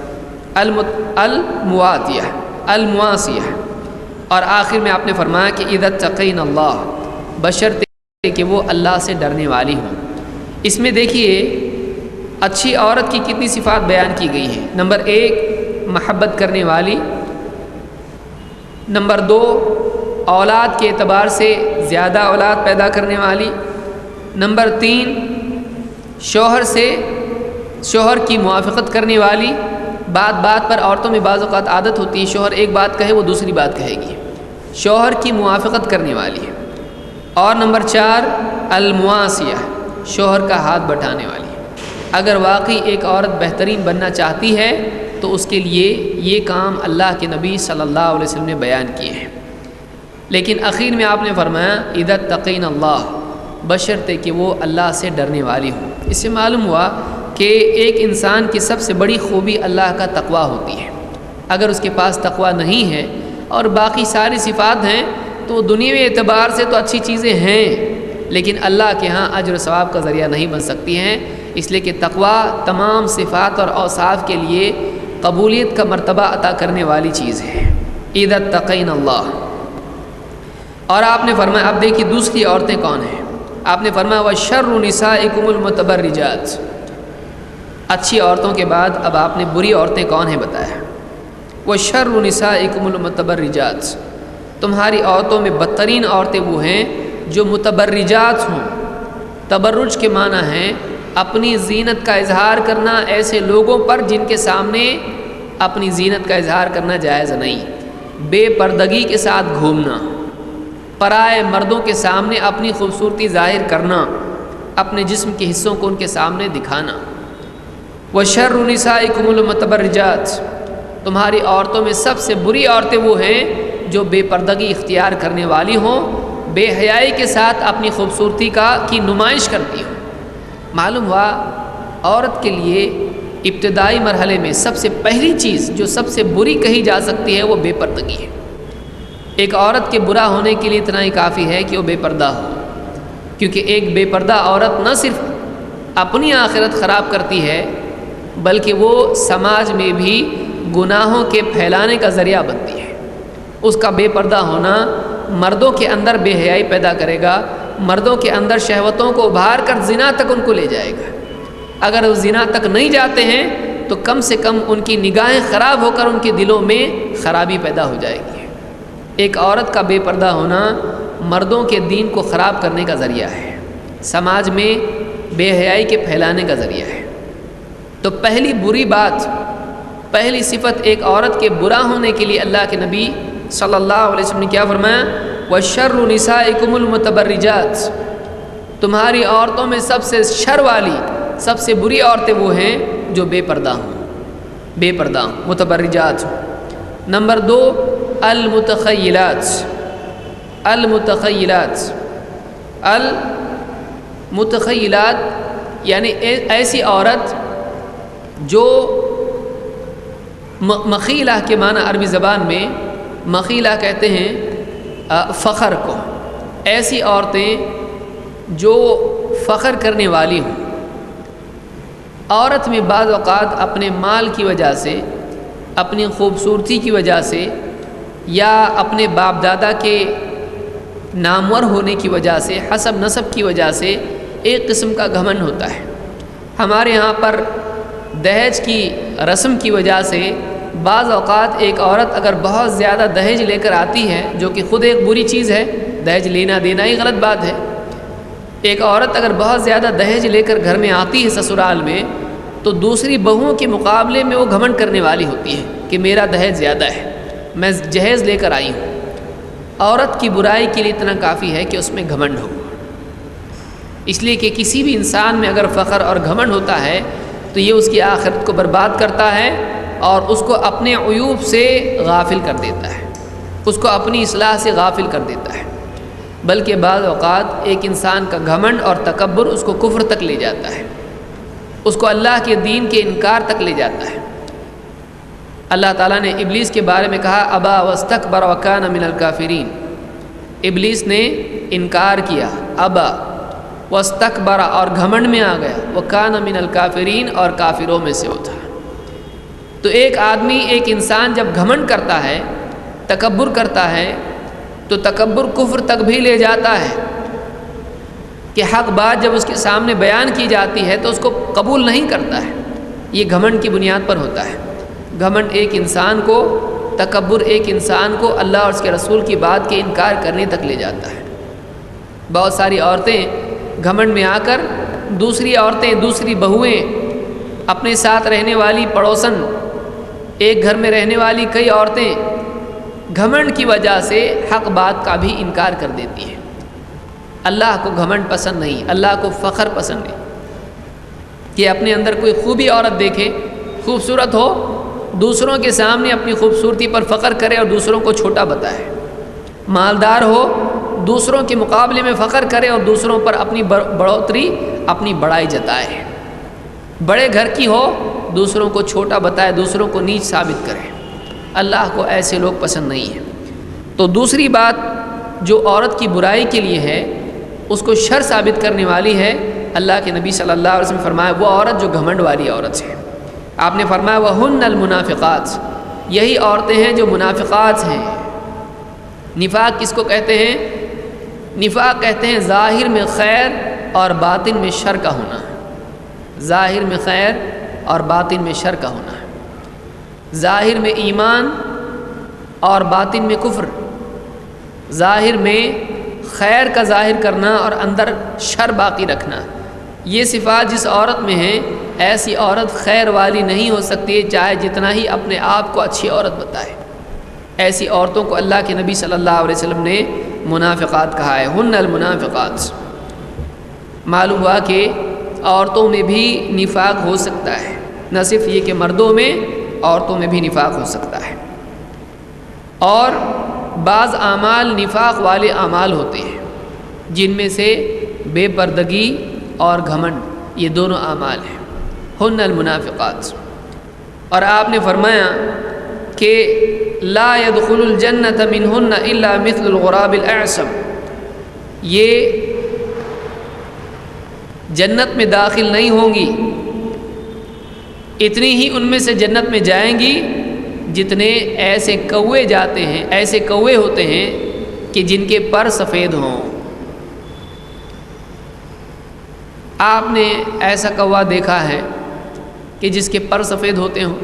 المواتیہ، المواسیہ۔ اور آخر میں آپ نے فرمایا کہ اذا اتقین اللہ، بشرطے کہ وہ اللہ سے ڈرنے والی ہوں۔ اس میں دیکھیے اچھی عورت کی کتنی صفات بیان کی گئی ہیں۔ نمبر 1 محبت کرنے والی، نمبر 2 اولاد کے اعتبار سے زیادہ اولاد پیدا کرنے والی، نمبر 3 شوہر کی موافقت کرنے والی۔ بات پر عورتوں میں بعض اوقات عادت ہوتی ہے شوہر ایک بات کہے وہ دوسری بات کہے گی، شوہر کی موافقت کرنے والی ہے۔ اور نمبر 4 المواسیہ، شوہر کا ہاتھ بٹانے والی ہے۔ اگر واقعی ایک عورت بہترین بننا چاہتی ہے تو اس کے لیے یہ کام اللہ کے نبی صلی اللہ علیہ وسلم نے بیان کیے ہیں۔ لیکن اخیر میں آپ نے فرمایا اذا اتقین اللہ، بشرطے کہ وہ اللہ سے ڈرنے والی ہو۔ اس سے معلوم ہوا کہ ایک انسان کی سب سے بڑی خوبی اللہ کا تقوی ہوتی ہے۔ اگر اس کے پاس تقوی نہیں ہے اور باقی ساری صفات ہیں تو دنیاوی اعتبار سے تو اچھی چیزیں ہیں، لیکن اللہ کے ہاں اجر و ثواب کا ذریعہ نہیں بن سکتی ہیں، اس لیے کہ تقوی تمام صفات اور اوصاف کے لیے قبولیت کا مرتبہ عطا کرنے والی چیز ہے۔ اذا اتقین اللہ۔ اور آپ نے فرمایا، اب دیکھیے دوسری عورتیں کون ہیں۔ آپ نے فرمایا وَشَرُّ نِسَائِكُمُ الْمُتَبَرِّجَاتِ۔ اچھی عورتوں کے بعد اب آپ نے بری عورتیں کون ہیں بتایا۔ وَشَرُّ نِسَائِكُمُ الْمُتَبَرِّجَاتِ، تمہاری عورتوں میں بدترین عورتیں وہ ہیں جو متبرجات ہوں۔ تبرج کے معنی ہے اپنی زینت کا اظہار کرنا ایسے لوگوں پر جن کے سامنے اپنی زینت کا اظہار کرنا جائز نہیں، بے پردگی کے ساتھ گھومنا، پرائے مردوں کے سامنے اپنی خوبصورتی ظاہر کرنا، اپنے جسم کے حصوں کو ان کے سامنے دکھانا۔ وَشَرُّ نِسَائِكُمُ الْمُتَبَرِّجَاتِ، تمہاری عورتوں میں سب سے بری عورتیں وہ ہیں جو بے پردگی اختیار کرنے والی ہوں، بے حیائی کے ساتھ اپنی خوبصورتی کی نمائش کرتی ہوں۔ معلوم ہوا عورت کے لیے ابتدائی مرحلے میں سب سے پہلی چیز جو سب سے بری کہی جا سکتی ہے وہ بے پردگی ہے۔ ایک عورت کے برا ہونے کے لیے اتنا ہی کافی ہے کہ وہ بے پردہ ہو، کیونکہ ایک بے پردہ عورت نہ صرف اپنی آخرت خراب کرتی ہے بلکہ وہ سماج میں بھی گناہوں کے پھیلانے کا ذریعہ بنتی ہے۔ اس کا بے پردہ ہونا مردوں کے اندر بے حیائی پیدا کرے گا، مردوں کے اندر شہوتوں کو ابھار کر زنا تک ان کو لے جائے گا۔ اگر وہ زنا تک نہیں جاتے ہیں تو کم سے کم ان کی نگاہیں خراب ہو کر ان کے دلوں میں خرابی پیدا ہو جائے گی۔ ایک عورت کا بے پردہ ہونا مردوں کے دین کو خراب کرنے کا ذریعہ ہے، سماج میں بے حیائی کے پھیلانے کا ذریعہ ہے۔ تو پہلی بری بات، پہلی صفت ایک عورت کے برا ہونے کے لیے اللہ کے نبی صلی اللہ علیہ وسلم نے کیا فرمایا؟ وَشَرُّ نِسَائِكُمُ الْمُتَبَرِّجَاتِ، تمہاری عورتوں میں سب سے شر والی، سب سے بری عورتیں وہ ہیں جو بے پردہ ہوں، بے پردہ ہوں، متبرجات ہوں۔ نمبر 2 المتخیلات، المتخیلات، المتخیلات یعنی ایسی عورت جو مخیلہ کے معنی عربی زبان میں مخیلہ کہتے ہیں فخر کو، ایسی عورتیں جو فخر کرنے والی ہوں۔ عورت میں بعض اوقات اپنے مال کی وجہ سے، اپنی خوبصورتی کی وجہ سے یا اپنے باپ دادا کے نامور ہونے کی وجہ سے، حسب نسب کی وجہ سے ایک قسم کا گھمنڈ ہوتا ہے۔ ہمارے ہاں پر دہیج کی رسم کی وجہ سے بعض اوقات ایک عورت اگر بہت زیادہ دہیج لے کر آتی ہے، جو کہ خود ایک بری چیز ہے، دہیج لینا دینا ہی غلط بات ہے۔ ایک عورت اگر بہت زیادہ دہیج لے کر گھر میں آتی ہے سسرال میں، تو دوسری بہوؤں کے مقابلے میں وہ گھمنڈ کرنے والی ہوتی ہے کہ میرا دہیج زیادہ ہے، میں جہیز لے کر آئی ہوں۔ عورت کی برائی کے لیے اتنا کافی ہے کہ اس میں گھمنڈ ہو، اس لیے کہ کسی بھی انسان میں اگر فخر اور گھمنڈ ہوتا ہے تو یہ اس کی آخرت کو برباد کرتا ہے اور اس کو اپنے عیوب سے غافل کر دیتا ہے، اس کو اپنی اصلاح سے غافل کر دیتا ہے۔ بلکہ بعض اوقات ایک انسان کا گھمنڈ اور تکبر اس کو کفر تک لے جاتا ہے، اس کو اللہ کے دین کے انکار تک لے جاتا ہے۔ اللہ تعالیٰ نے ابلیس کے بارے میں کہا ابا واستکبر وکان من الکافرین، ابلیس نے انکار کیا، ابا واستکبر اور گھمنڈ میں آ گیا، وکان من الکافرین اور کافروں میں سے ہوتا۔ تو ایک آدمی، ایک انسان جب گھمنڈ کرتا ہے، تکبر کرتا ہے، تو تکبر کفر تک بھی لے جاتا ہے کہ حق بات جب اس کے سامنے بیان کی جاتی ہے تو اس کو قبول نہیں کرتا ہے۔ یہ گھمنڈ کی بنیاد پر ہوتا ہے۔ گھمنڈ ایک انسان کو، تکبر ایک انسان کو اللہ اور اس کے رسول کی بات کے انکار کرنے تک لے جاتا ہے۔ بہت ساری عورتیں گھمنڈ میں آ کر دوسری عورتیں، دوسری بہویں، اپنے ساتھ رہنے والی پڑوسن، ایک گھر میں رہنے والی کئی عورتیں گھمنڈ کی وجہ سے حق بات کا بھی انکار کر دیتی ہے۔ اللہ کو گھمنڈ پسند نہیں، اللہ کو فخر پسند نہیں کہ اپنے اندر کوئی خوبی عورت دیکھے، خوبصورت ہو، دوسروں کے سامنے اپنی خوبصورتی پر فخر کرے اور دوسروں کو چھوٹا بتائے، مالدار ہو، دوسروں کے مقابلے میں فخر کرے اور دوسروں پر اپنی بڑھوتری، اپنی بڑائی جتائے، بڑے گھر کی ہو، دوسروں کو چھوٹا بتائے، دوسروں کو نیچ ثابت کرے۔ اللہ کو ایسے لوگ پسند نہیں ہیں۔ تو دوسری بات جو عورت کی برائی کے لیے ہے، اس کو شر ثابت کرنے والی ہے، اللہ کے نبی صلی اللہ علیہ وسلم نے فرمایا وہ عورت جو گھمنڈ والی عورت ہے۔ آپ نے فرمایا وَهُنَّ الْمُنَافِقَاتِ، یہی عورتیں ہیں جو منافقات ہیں۔ نفاق کس کو کہتے ہیں؟ نفاق کہتے ہیں ظاہر میں خیر اور باطن میں شر کا ہونا، ظاہر میں خیر اور باطن میں شر کا ہونا، ظاہر میں ایمان اور باطن میں کفر، ظاہر میں خیر کا ظاہر کرنا اور اندر شر باقی رکھنا۔ یہ صفات جس عورت میں ہیں، ایسی عورت خیر والی نہیں ہو سکتی، چاہے جتنا ہی اپنے آپ کو اچھی عورت بتائے۔ ایسی عورتوں کو اللہ کے نبی صلی اللہ علیہ وسلم نے منافقات کہا ہے، ہن المنافقات۔ معلوم ہوا کہ عورتوں میں بھی نفاق ہو سکتا ہے، نہ صرف یہ کہ مردوں میں، عورتوں میں بھی نفاق ہو سکتا ہے۔ اور بعض اعمال نفاق والے اعمال ہوتے ہیں، جن میں سے بے پردگی اور گھمنڈ، یہ دونوں اعمال ہیں، ہن المنافقات۔ اور آپ نے فرمایا کہ لا يدخل الجنة منهن الا مثل الغراب الاعصم، یہ جنت میں داخل نہیں ہوں گی، اتنی ہی ان میں سے جنت میں جائیں گی جتنے ایسے کوے جاتے ہیں، ایسے کوے ہوتے ہیں کہ جن کے پر سفید ہوں۔ آپ نے ایسا کوا دیکھا ہے کہ جس کے پر سفید ہوتے ہوں؟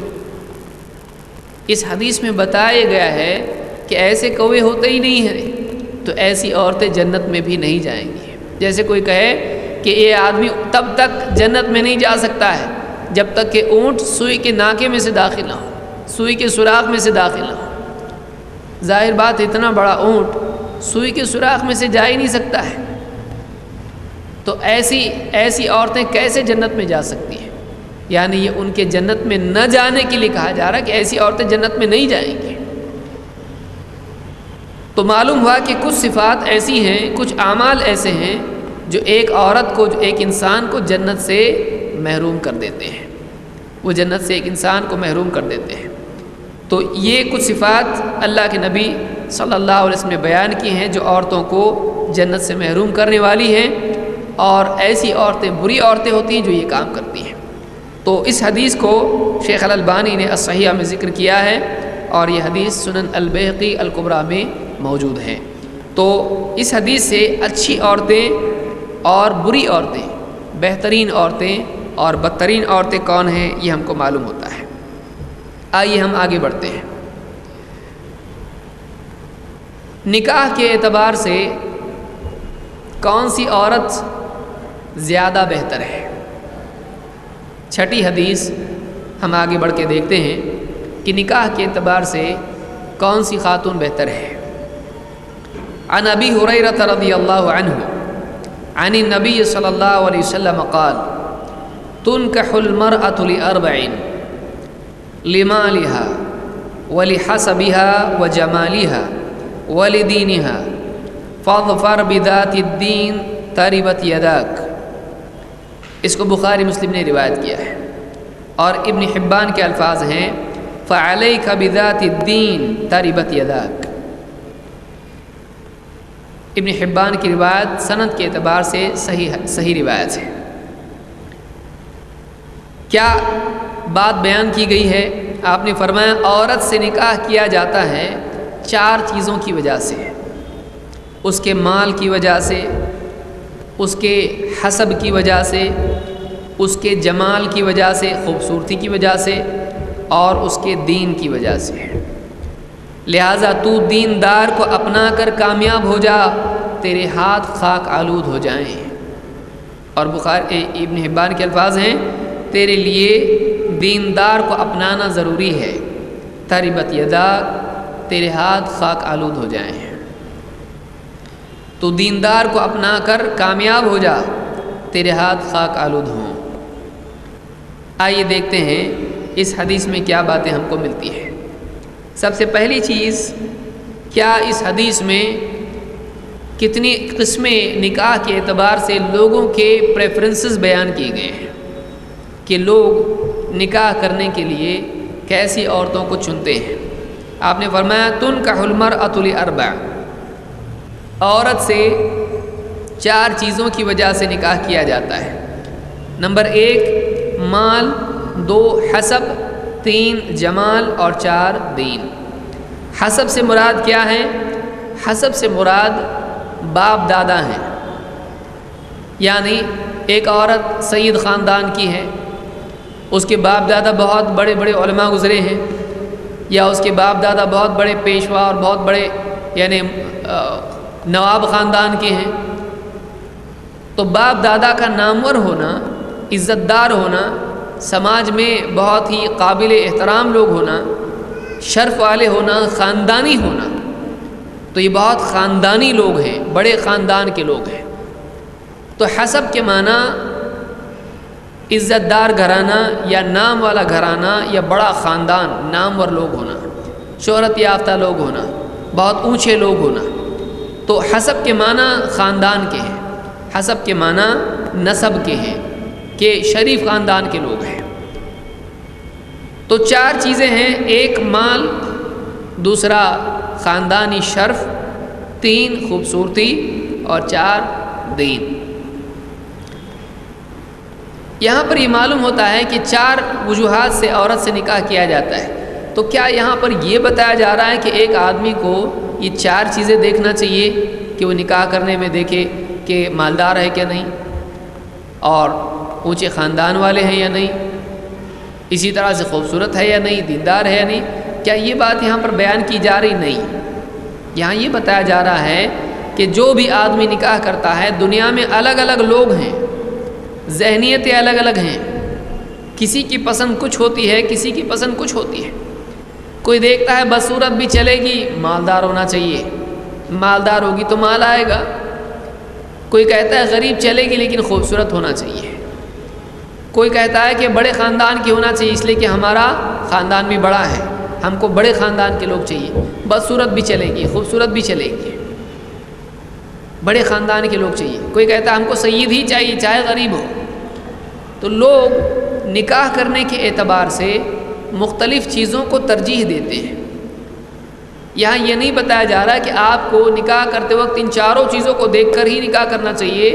اس حدیث میں بتایا گیا ہے کہ ایسے کوے ہوتے ہی نہیں ہیں، تو ایسی عورتیں جنت میں بھی نہیں جائیں گی۔ جیسے کوئی کہے کہ یہ آدمی تب تک جنت میں نہیں جا سکتا ہے جب تک کہ اونٹ سوئی کے ناکے میں سے داخل نہ ہو، سوئی کے سوراخ میں سے داخل نہ ہو۔ ظاہر بات اتنا بڑا اونٹ سوئی کے سوراخ میں سے جا ہی نہیں سکتا ہے، تو ایسی عورتیں کیسے جنت میں جا سکتی ہیں؟ یعنی یہ ان کے جنت میں نہ جانے کے لیے کہا جا رہا ہے کہ ایسی عورتیں جنت میں نہیں جائیں گی۔ تو معلوم ہوا کہ کچھ صفات ایسی ہیں، کچھ اعمال ایسے ہیں جو ایک عورت کو، جو ایک انسان کو جنت سے محروم کر دیتے ہیں، وہ جنت سے ایک انسان کو محروم کر دیتے ہیں۔ تو یہ کچھ صفات اللہ کے نبی صلی اللہ علیہ وسلم نے بیان کی ہیں جو عورتوں کو جنت سے محروم کرنے والی ہیں، اور ایسی عورتیں بری عورتیں ہوتی ہیں جو یہ کام کرتی ہیں۔ تو اس حدیث کو شیخ الالبانی نے الصحیحہ میں ذکر کیا ہے، اور یہ حدیث سنن البیہقی الکبریٰ میں موجود ہے۔ تو اس حدیث سے اچھی عورتیں اور بری عورتیں، بہترین عورتیں اور بدترین عورتیں کون ہیں، یہ ہم کو معلوم ہوتا ہے۔ آئیے ہم آگے بڑھتے ہیں۔ نکاح کے اعتبار سے کون سی عورت زیادہ بہتر ہے؟ چھٹی حدیث ہم آگے بڑھ کے دیکھتے ہیں کہ نکاح کے اعتبار سے کون سی خاتون بہتر ہے۔ عن ابی ہریرہ رضی اللہ عنہ عن النبی صلی اللہ علیہ وسلم قال تنکح المرأة لأربع لمالها ولحسبها وجمالها ولدينها فاظفر بذات الدین تربت یداک۔ اس کو بخاری مسلم نے روایت کیا ہے، اور ابن حبان کے الفاظ ہیں فعلیک بذات الدین تربت یداک۔ ابن حبان کی روایت سند کے اعتبار سے صحیح روایت ہے۔ کیا بات بیان کی گئی ہے؟ آپ نے فرمایا عورت سے نکاح کیا جاتا ہے 4 چیزوں کی وجہ سے، اس کے مال کی وجہ سے، اس کے حسب کی وجہ سے، اس کے جمال کی وجہ سے، خوبصورتی کی وجہ سے، اور اس کے دین کی وجہ سے۔ لہٰذا تو دیندار کو اپنا کر کامیاب ہو جا، تیرے ہاتھ خاک آلود ہو جائیں۔ اور بخاری ابن حبان کے الفاظ ہیں تیرے لیے دیندار کو اپنانا ضروری ہے۔ تربت یداک، تیرے ہاتھ خاک آلود ہو جائیں۔ تو دیندار کو اپنا کر کامیاب ہو جا، تیرے ہاتھ خاک آلود ہوں۔ آئیے دیکھتے ہیں اس حدیث میں کیا باتیں ہم کو ملتی ہیں۔ سب سے پہلی چیز، کیا اس حدیث میں کتنی قسمیں نکاح کے اعتبار سے لوگوں کے پریفرنسز بیان کیے گئے ہیں کہ لوگ نکاح کرنے کے لیے کیسی عورتوں کو چنتے ہیں۔ آپ نے فرمایا تنکح المرأۃ لأربع، عورت سے 4 چیزوں کی وجہ سے نکاح کیا جاتا ہے۔ نمبر 1 مال، 2 حسب، 3 جمال اور 4 دین۔ حسب سے مراد کیا ہے؟ حسب سے مراد باپ دادا ہیں، یعنی ایک عورت سید خاندان کی ہے، اس کے باپ دادا بہت بڑے بڑے علماء گزرے ہیں، یا اس کے باپ دادا بہت بڑے پیشوا اور بہت بڑے یعنی نواب خاندان کے ہیں، تو باپ دادا کا نامور ہونا، عزت دار ہونا، سماج میں بہت ہی قابل احترام لوگ ہونا، شرف والے ہونا، خاندانی ہونا، تو یہ بہت خاندانی لوگ ہیں، بڑے خاندان کے لوگ ہیں۔ تو حسب کے معنی عزت دار گھرانہ یا نام والا گھرانہ یا بڑا خاندان، نامور لوگ ہونا، شہرت یافتہ لوگ ہونا، بہت اونچے لوگ ہونا۔ تو حسب کے معنی خاندان کے ہیں، حسب کے معنی نسب کے ہیں کہ شریف خاندان کے لوگ ہیں۔ تو 4 چیزیں ہیں، 1 مال، دوسرا خاندانی شرف، 3 خوبصورتی اور 4 دین۔ یہاں پر یہ معلوم ہوتا ہے کہ 4 وجوہات سے عورت سے نکاح کیا جاتا ہے۔ تو کیا یہاں پر یہ بتایا جا رہا ہے کہ ایک آدمی کو یہ 4 چیزیں دیکھنا چاہیے کہ وہ نکاح کرنے میں دیکھے کہ مالدار ہے کیا نہیں، اور اونچے خاندان والے ہیں یا نہیں، اسی طرح سے خوبصورت ہے یا نہیں، دیندار ہے یا نہیں؟ کیا یہ بات یہاں پر بیان کی جا رہی؟ نہیں، یہاں یہ بتایا جا رہا ہے کہ جو بھی آدمی نکاح کرتا ہے، دنیا میں الگ الگ لوگ ہیں، ذہنیتیں الگ الگ ہیں، کسی کی پسند کچھ ہوتی ہے، کسی کی پسند کچھ ہوتی ہے۔ کوئی دیکھتا ہے بدصورت بھی چلے گی، مالدار ہونا چاہیے، مالدار ہوگی تو مال آئے گا۔ کوئی کہتا ہے غریب چلے گی لیکن خوبصورت ہونا چاہیے۔ کوئی کہتا ہے کہ بڑے خاندان کی ہونا چاہیے، اس لیے کہ ہمارا خاندان بھی بڑا ہے، ہم کو بڑے خاندان کے لوگ چاہیے۔ بدصورت بھی چلے گی، خوبصورت بھی چلے گی، بڑے خاندان کے لوگ چاہیے۔ کوئی کہتا ہے ہم کو سید ہی چاہیے چاہے غریب ہو۔ تو لوگ نکاح کرنے کے اعتبار سے مختلف چیزوں کو ترجیح دیتے ہیں۔ یہاں یہ نہیں بتایا جا رہا کہ آپ کو نکاح کرتے وقت ان 4 چیزوں کو دیکھ کر ہی نکاح کرنا چاہیے،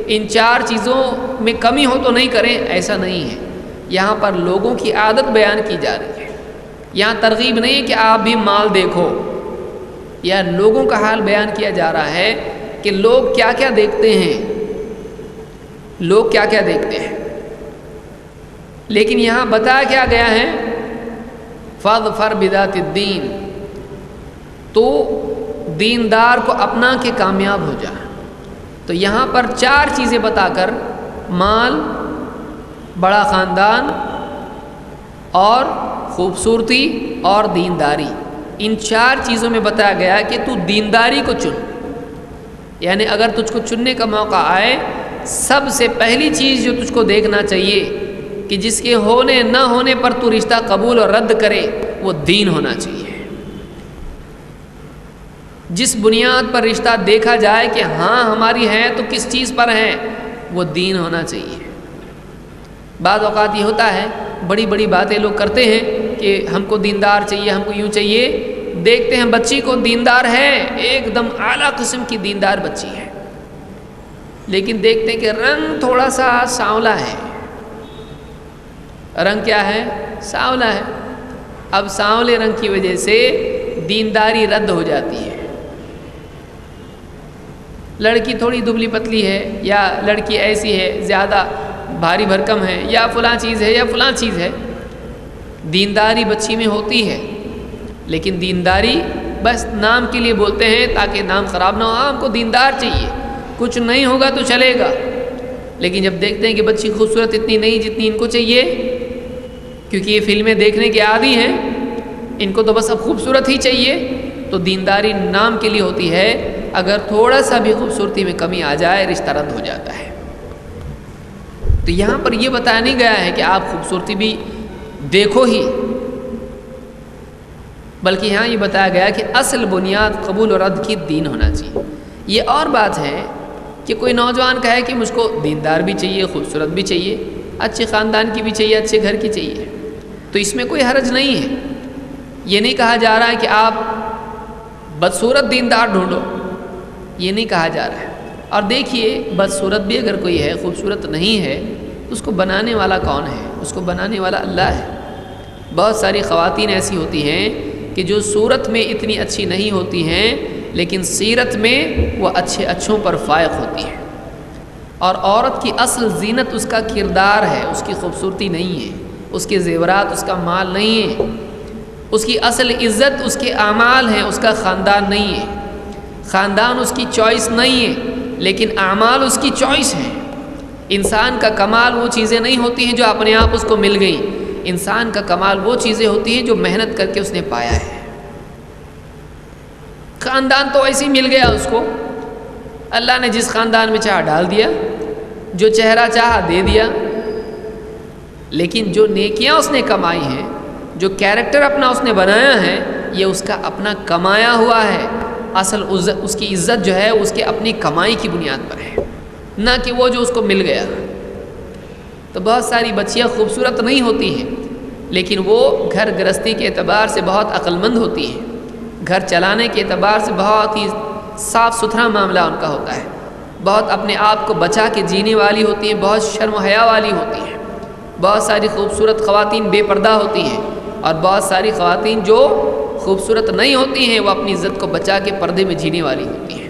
ان 4 چیزوں میں کمی ہو تو نہیں کریں، ایسا نہیں ہے۔ یہاں پر لوگوں کی عادت بیان کی جا رہی ہے، یہاں ترغیب نہیں ہے کہ آپ بھی مال دیکھو، یا لوگوں کا حال بیان کیا جا رہا ہے کہ لوگ کیا کیا دیکھتے ہیں، لوگ کیا کیا دیکھتے ہیں۔ لیکن یہاں بتایا کیا گیا ہے، فاظفر بذات الدین، تو دیندار کو اپنا کے کامیاب ہو جا۔ تو یہاں پر 4 چیزیں بتا کر، مال، بڑا خاندان اور خوبصورتی اور دینداری، ان 4 چیزوں میں بتایا گیا کہ تو دینداری کو چن۔ یعنی اگر تجھ کو چننے کا موقع آئے، سب سے پہلی چیز جو تجھ کو دیکھنا چاہیے کہ جس کے ہونے نہ ہونے پر تو رشتہ قبول اور رد کرے، وہ دین ہونا چاہیے۔ جس بنیاد پر رشتہ دیکھا جائے کہ ہاں ہماری ہے تو کس چیز پر ہے، وہ دین ہونا چاہیے۔ بعض اوقات یہ ہوتا ہے، بڑی بڑی باتیں لوگ کرتے ہیں کہ ہم کو دیندار چاہیے، ہم کو یوں چاہیے، دیکھتے ہیں بچی کو دیندار ہے، ایک دم اعلیٰ قسم کی دیندار بچی ہے، لیکن دیکھتے ہیں کہ رنگ تھوڑا سا سانولا ہے۔ رنگ کیا ہے؟ سانولا ہے۔ اب سانولے رنگ کی وجہ سے دینداری رد ہو جاتی ہے۔ لڑکی تھوڑی دبلی پتلی ہے، یا لڑکی ایسی ہے زیادہ بھاری بھرکم ہے، یا فلاں چیز ہے یا فلاں چیز ہے، دینداری بچی میں ہوتی ہے، لیکن دینداری بس نام کے لیے بولتے ہیں تاکہ نام خراب نہ ہو۔ ہم کو دیندار چاہیے، کچھ نہیں ہوگا تو چلے گا، لیکن جب دیکھتے ہیں کہ بچی خوبصورت اتنی نہیں جتنی ان کو چاہیے، کیونکہ یہ فلمیں دیکھنے کے عادی ہیں، ان کو تو بس اب خوبصورت ہی چاہیے. تو دینداری نام کے لیے ہوتی ہے، اگر تھوڑا سا بھی خوبصورتی میں کمی آ جائے رشتہ رد ہو جاتا ہے. تو یہاں پر یہ بتایا نہیں گیا ہے کہ آپ خوبصورتی بھی دیکھو ہی، بلکہ یہاں یہ بتایا گیا کہ اصل بنیاد قبول و رد کی دین ہونا چاہیے. یہ اور بات ہے کہ کوئی نوجوان کہے کہ مجھ کو دیندار بھی چاہیے، خوبصورت بھی چاہیے، اچھے خاندان کی بھی چاہیے، اچھے گھر کی چاہیے، تو اس میں کوئی حرج نہیں ہے. یہ نہیں کہا جا رہا ہے کہ آپ بدصورت دیندار ڈھونڈو، یہ نہیں کہا جا رہا ہے. اور دیکھیے بدصورت بھی اگر کوئی ہے، خوبصورت نہیں ہے، تو اس کو بنانے والا کون ہے؟ اس کو بنانے والا اللہ ہے. بہت ساری خواتین ایسی ہوتی ہیں کہ جو صورت میں اتنی اچھی نہیں ہوتی ہیں، لیکن سیرت میں وہ اچھوں پر فائق ہوتی ہیں. اور عورت کی اصل زینت اس کا کردار ہے، اس کی خوبصورتی نہیں ہے، اس کے زیورات، اس کا مال نہیں ہے. اس کی اصل عزت اس کے اعمال ہیں، اس کا خاندان نہیں ہے. خاندان اس کی چوائس نہیں ہے، لیکن اعمال اس کی چوائس ہیں. انسان کا کمال وہ چیزیں نہیں ہوتی ہیں جو اپنے آپ اس کو مل گئیں. انسان کا کمال وہ چیزیں ہوتی ہیں جو محنت کر کے اس نے پایا ہے. خاندان تو ایسے ہی مل گیا اس کو، اللہ نے جس خاندان میں چاہا ڈال دیا، جو چہرہ چاہا دے دیا. لیکن جو نیکیاں اس نے کمائی ہیں، جو کیریکٹر اپنا اس نے بنایا ہے، یہ اس کا اپنا کمایا ہوا ہے. اصل اس کی عزت جو ہے اس کے اپنی کمائی کی بنیاد پر ہے، نہ کہ وہ جو اس کو مل گیا. تو بہت ساری بچیاں خوبصورت نہیں ہوتی ہیں، لیکن وہ گھر گرہستی کے اعتبار سے بہت عقل مند ہوتی ہیں، گھر چلانے کے اعتبار سے بہت ہی صاف ستھرا معاملہ ان کا ہوتا ہے، بہت اپنے آپ کو بچا کے جینے والی ہوتی ہیں، بہت شرم و حیا والی ہوتی ہیں. بہت ساری خوبصورت خواتین بے پردہ ہوتی ہیں، اور بہت ساری خواتین جو خوبصورت نہیں ہوتی ہیں وہ اپنی عزت کو بچا کے پردے میں جینے والی ہوتی ہیں.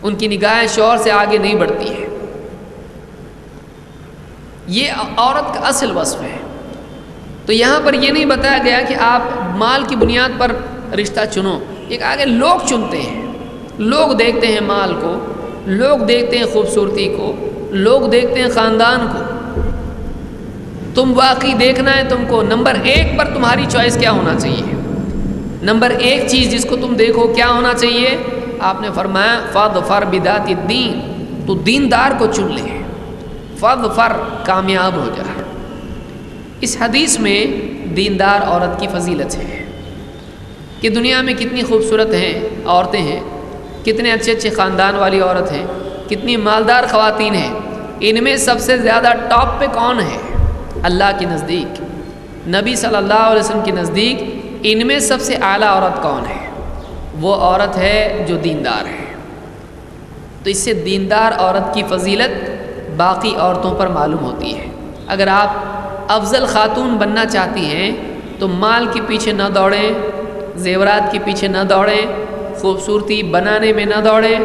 ان کی نگاہیں شوہر سے آگے نہیں بڑھتی ہیں. یہ عورت کا اصل وصف ہے. تو یہاں پر یہ نہیں بتایا گیا کہ آپ مال کی بنیاد پر رشتہ چنو. ایک آگے لوگ چنتے ہیں، لوگ دیکھتے ہیں مال کو، لوگ دیکھتے ہیں خوبصورتی کو، لوگ دیکھتے ہیں خاندان کو. تم واقعی دیکھنا ہے تم کو نمبر 1 پر تمہاری چوائس کیا ہونا چاہیے. نمبر 1 چیز جس کو تم دیکھو کیا ہونا چاہیے؟ آپ نے فرمایا فاظفر بذات الدین، تو دیندار کو چن لے، فاظفر کامیاب ہو جا. اس حدیث میں دیندار عورت کی فضیلت ہے کہ دنیا میں کتنی خوبصورت ہیں عورتیں ہیں، کتنے اچھے اچھے خاندان والی عورت ہیں، کتنی مالدار خواتین ہیں. ان میں سب سے زیادہ ٹاپ پہ کون ہے؟ اللہ کے نزدیک، نبی صلی اللہ علیہ وسلم کے نزدیک ان میں سب سے اعلیٰ عورت کون ہے؟ وہ عورت ہے جو دیندار ہے. تو اس سے دیندار عورت کی فضیلت باقی عورتوں پر معلوم ہوتی ہے. اگر آپ افضل خاتون بننا چاہتی ہیں تو مال کے پیچھے نہ دوڑیں، زیورات کے پیچھے نہ دوڑیں، خوبصورتی بنانے میں نہ دوڑیں،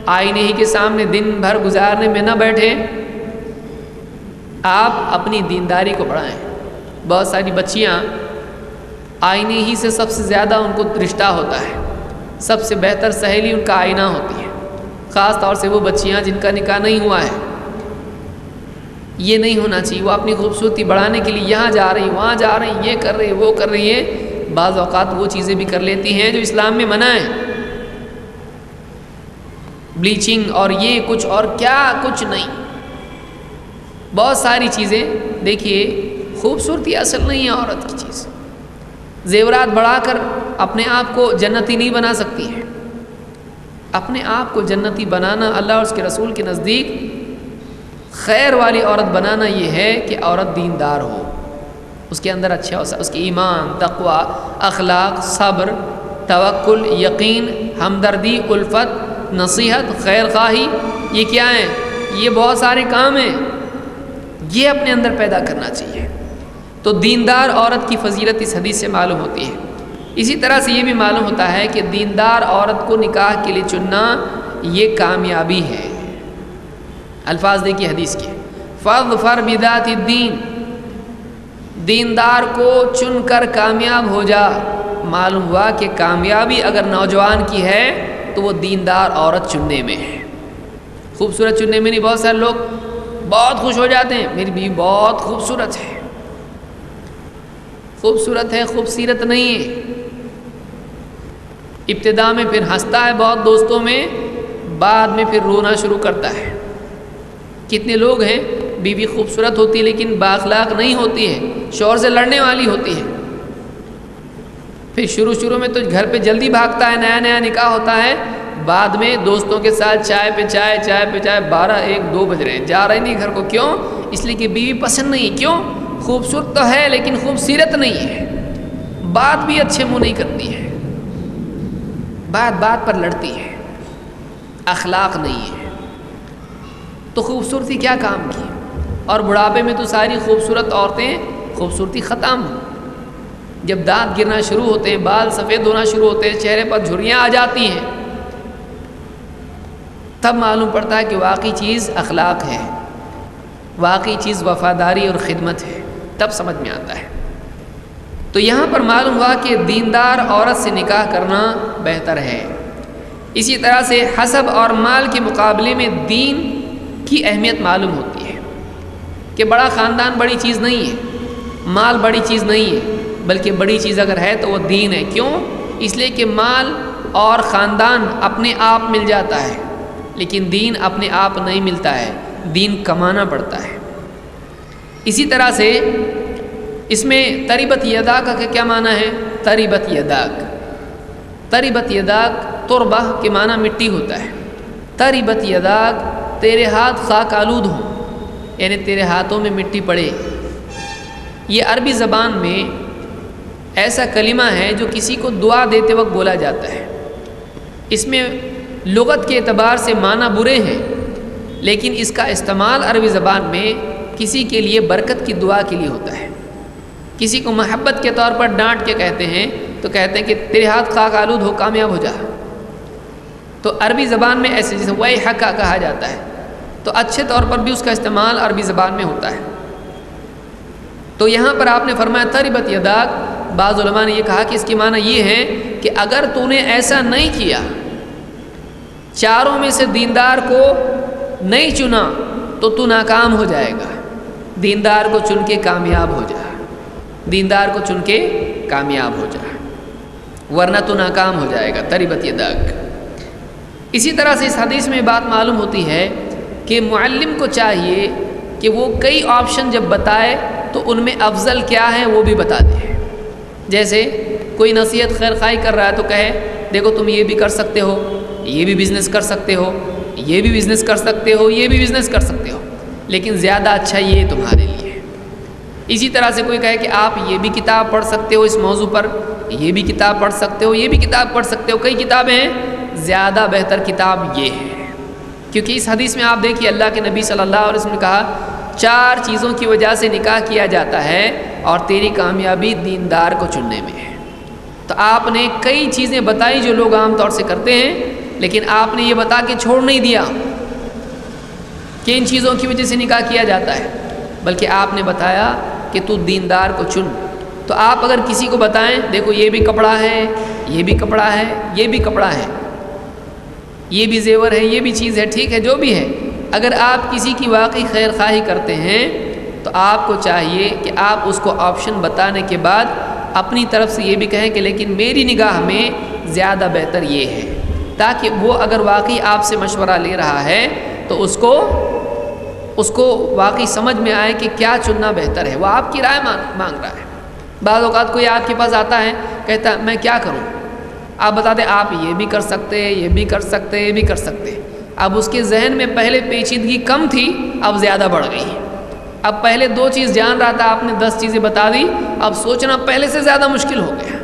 آئینے ہی کے سامنے دن بھر گزارنے میں نہ بیٹھیں. آپ اپنی دینداری کو بڑھائیں. بہت ساری بچیاں آئینے ہی سے سب سے زیادہ ان کو رشتہ ہوتا ہے، سب سے بہتر سہیلی ان کا آئینہ ہوتی ہے، خاص طور سے وہ بچیاں جن کا نکاح نہیں ہوا ہے. یہ نہیں ہونا چاہیے. وہ اپنی خوبصورتی بڑھانے کے لیے یہاں جا رہی، وہاں جا رہی، یہ کر رہی، وہ کر رہی ہیں. بعض اوقات وہ چیزیں بھی کر لیتی ہیں جو اسلام میں منع ہے، بلیچنگ اور یہ کچھ اور کیا کچھ نہیں. بہت ساری چیزیں. دیکھیے خوبصورتی اصل نہیں ہے عورت کی چیز. زیورات بڑھا کر اپنے آپ کو جنتی نہیں بنا سکتی ہے. اپنے آپ کو جنتی بنانا اللہ اور اس کے رسول کے نزدیک خیر والی عورت بنانا یہ ہے کہ عورت دیندار ہو، اس کے اندر اچھا ہو، اس کی ایمان، تقوی، اخلاق، صبر، توکل، یقین، ہمدردی، الفت، نصیحت، خیر خواہی. یہ کیا ہیں؟ یہ بہت سارے کام ہیں، یہ اپنے اندر پیدا کرنا چاہیے. تو دیندار عورت کی فضیلت اس حدیث سے معلوم ہوتی ہے. اسی طرح سے یہ بھی معلوم ہوتا ہے کہ دیندار عورت کو نکاح کے لیے چننا یہ کامیابی ہے. الفاظ دیکھیے حدیث کے، فاظفر بذات الدین، دیندار کو چن کر کامیاب ہو جا. معلوم ہوا کہ کامیابی اگر نوجوان کی ہے تو وہ دیندار عورت چننے میں ہے، خوبصورت چننے میں نہیں. بہت سارے لوگ بہت خوش ہو جاتے ہیں میری بیوی بہت خوبصورت ہے، خوبصورت ہے، خوبصورت نہیں ہے۔ ابتدا میں پھر ہنستا ہے بہت دوستوں میں، بعد میں پھر رونا شروع کرتا ہے۔ کتنے لوگ ہیں بیوی خوبصورت ہوتی ہے لیکن بااخلاق نہیں ہوتی ہے، شوہر سے لڑنے والی ہوتی ہے، پھر شروع میں تو گھر پہ جلدی بھاگتا ہے، نیا نیا نکاح ہوتا ہے، بعد میں دوستوں کے ساتھ چائے پہ چائے 12 1 2 بج رہے ہیں، جا رہے نہیں گھر کو۔ کیوں؟ اس لیے کہ بیوی پسند نہیں۔ کیوں؟ خوبصورت تو ہے لیکن خوبصورت نہیں ہے، بات بھی اچھے منہ نہیں کرتی ہے، بات پر لڑتی ہے، اخلاق نہیں ہے، تو خوبصورتی کیا کام کی؟ اور بڑھاپے میں تو ساری خوبصورت عورتیں خوبصورتی ختم۔ جب دانت گرنا شروع ہوتے ہیں، بال سفید ہونا شروع ہوتے ہیں، چہرے پر جھریاں آ جاتی ہیں، تب معلوم پڑتا ہے کہ واقعی چیز اخلاق ہے، واقعی چیز وفاداری اور خدمت ہے، تب سمجھ میں آتا ہے۔ تو یہاں پر معلوم ہوا کہ دیندار عورت سے نکاح کرنا بہتر ہے۔ اسی طرح سے حسب اور مال کے مقابلے میں دین کی اہمیت معلوم ہوتی ہے کہ بڑا خاندان بڑی چیز نہیں ہے، مال بڑی چیز نہیں ہے، بلکہ بڑی چیز اگر ہے تو وہ دین ہے۔ کیوں؟ اس لیے کہ مال اور خاندان اپنے آپ مل جاتا ہے، لیکن دین اپنے آپ نہیں ملتا ہے، دین کمانا پڑتا ہے۔ اسی طرح سے اس میں تربت یداک کا کیا معنی ہے؟ تربت یداک تربہ کے معنی مٹی ہوتا ہے۔ تربت یداک، تیرے ہاتھ خاک آلود ہوں، یعنی تیرے ہاتھوں میں مٹی پڑے۔ یہ عربی زبان میں ایسا کلمہ ہے جو کسی کو دعا دیتے وقت بولا جاتا ہے۔ اس میں لغت کے اعتبار سے معنی برے ہیں، لیکن اس کا استعمال عربی زبان میں کسی کے لیے برکت کی دعا کے لیے ہوتا ہے۔ کسی کو محبت کے طور پر ڈانٹ کے کہتے ہیں تو کہتے ہیں کہ تیرے ہاتھ خاک آلود ہو، کامیاب ہو جا۔ تو عربی زبان میں ایسے جیسے ویحک کہا جاتا ہے، تو اچھے طور پر بھی اس کا استعمال عربی زبان میں ہوتا ہے۔ تو یہاں پر آپ نے فرمایا تربت یداک، بعض علماء نے یہ کہا کہ اس کی معنی یہ ہے کہ اگر تو نے ایسا نہیں کیا، چاروں میں سے دیندار کو نہیں چنا تو تو ناکام ہو جائے گا۔ دیندار کو چن کے کامیاب ہو جا، دیندار کو چن کے کامیاب ہو جا، ورنہ تو ناکام ہو جائے گا۔ تربت یداک۔ اسی طرح سے اس حدیث میں بات معلوم ہوتی ہے کہ معلم کو چاہیے کہ وہ کئی آپشن جب بتائے تو ان میں افضل کیا ہے وہ بھی بتا دے۔ جیسے کوئی نصیحت خیر خواہی کر رہا ہے تو کہے دیکھو تم یہ بھی کر سکتے ہو، یہ بھی بزنس کر سکتے ہو، یہ بھی بزنس کر سکتے ہو، یہ بھی بزنس کر سکتے ہو، لیکن زیادہ اچھا یہ تمہارے لیے ہے۔ اسی طرح سے کوئی کہے کہ آپ یہ بھی کتاب پڑھ سکتے ہو اس موضوع پر، یہ بھی کتاب پڑھ سکتے ہو، یہ بھی کتاب پڑھ سکتے ہو، کئی کتابیں ہیں، زیادہ بہتر کتاب یہ ہے۔ کیونکہ اس حدیث میں آپ دیکھیے اللہ کے نبی صلی اللہ علیہ وسلم نے کہا 4 چیزوں کی وجہ سے نکاح کیا جاتا ہے اور تیری کامیابی دیندار کو چننے میں ہے۔ تو آپ نے کئی چیزیں بتائی جو لوگ عام طور سے کرتے ہیں، لیکن آپ نے یہ بتا کے چھوڑ نہیں دیا کہ ان چیزوں کی وجہ سے نکاح کیا جاتا ہے، بلکہ آپ نے بتایا کہ تو دیندار کو چن۔ تو آپ اگر کسی کو بتائیں دیکھو یہ بھی کپڑا ہے، یہ بھی کپڑا ہے، یہ بھی کپڑا ہے، یہ بھی زیور ہے، یہ بھی چیز ہے، ٹھیک ہے جو بھی ہے، اگر آپ کسی کی واقعی خیر خواہی کرتے ہیں تو آپ کو چاہیے کہ آپ اس کو آپشن بتانے کے بعد اپنی طرف سے یہ بھی کہیں کہ لیکن میری نگاہ میں زیادہ بہتر یہ ہے، تاکہ وہ اگر واقعی آپ سے مشورہ لے رہا ہے تو اس کو واقعی سمجھ میں آئے کہ کیا چننا بہتر ہے، وہ آپ کی رائے مانگ رہا ہے۔ بعض اوقات کوئی آپ کے پاس آتا ہے کہتا ہے میں کیا کروں، آپ بتا دیں آپ یہ بھی کر سکتے، یہ بھی کر سکتے، یہ بھی کر سکتے۔ اب اس کے ذہن میں پہلے پیچیدگی کم تھی، اب زیادہ بڑھ گئی۔ اب پہلے 2 چیز جان رہا تھا، آپ نے 10 چیزیں بتا دی، اب سوچنا پہلے سے زیادہ مشکل ہو گیا۔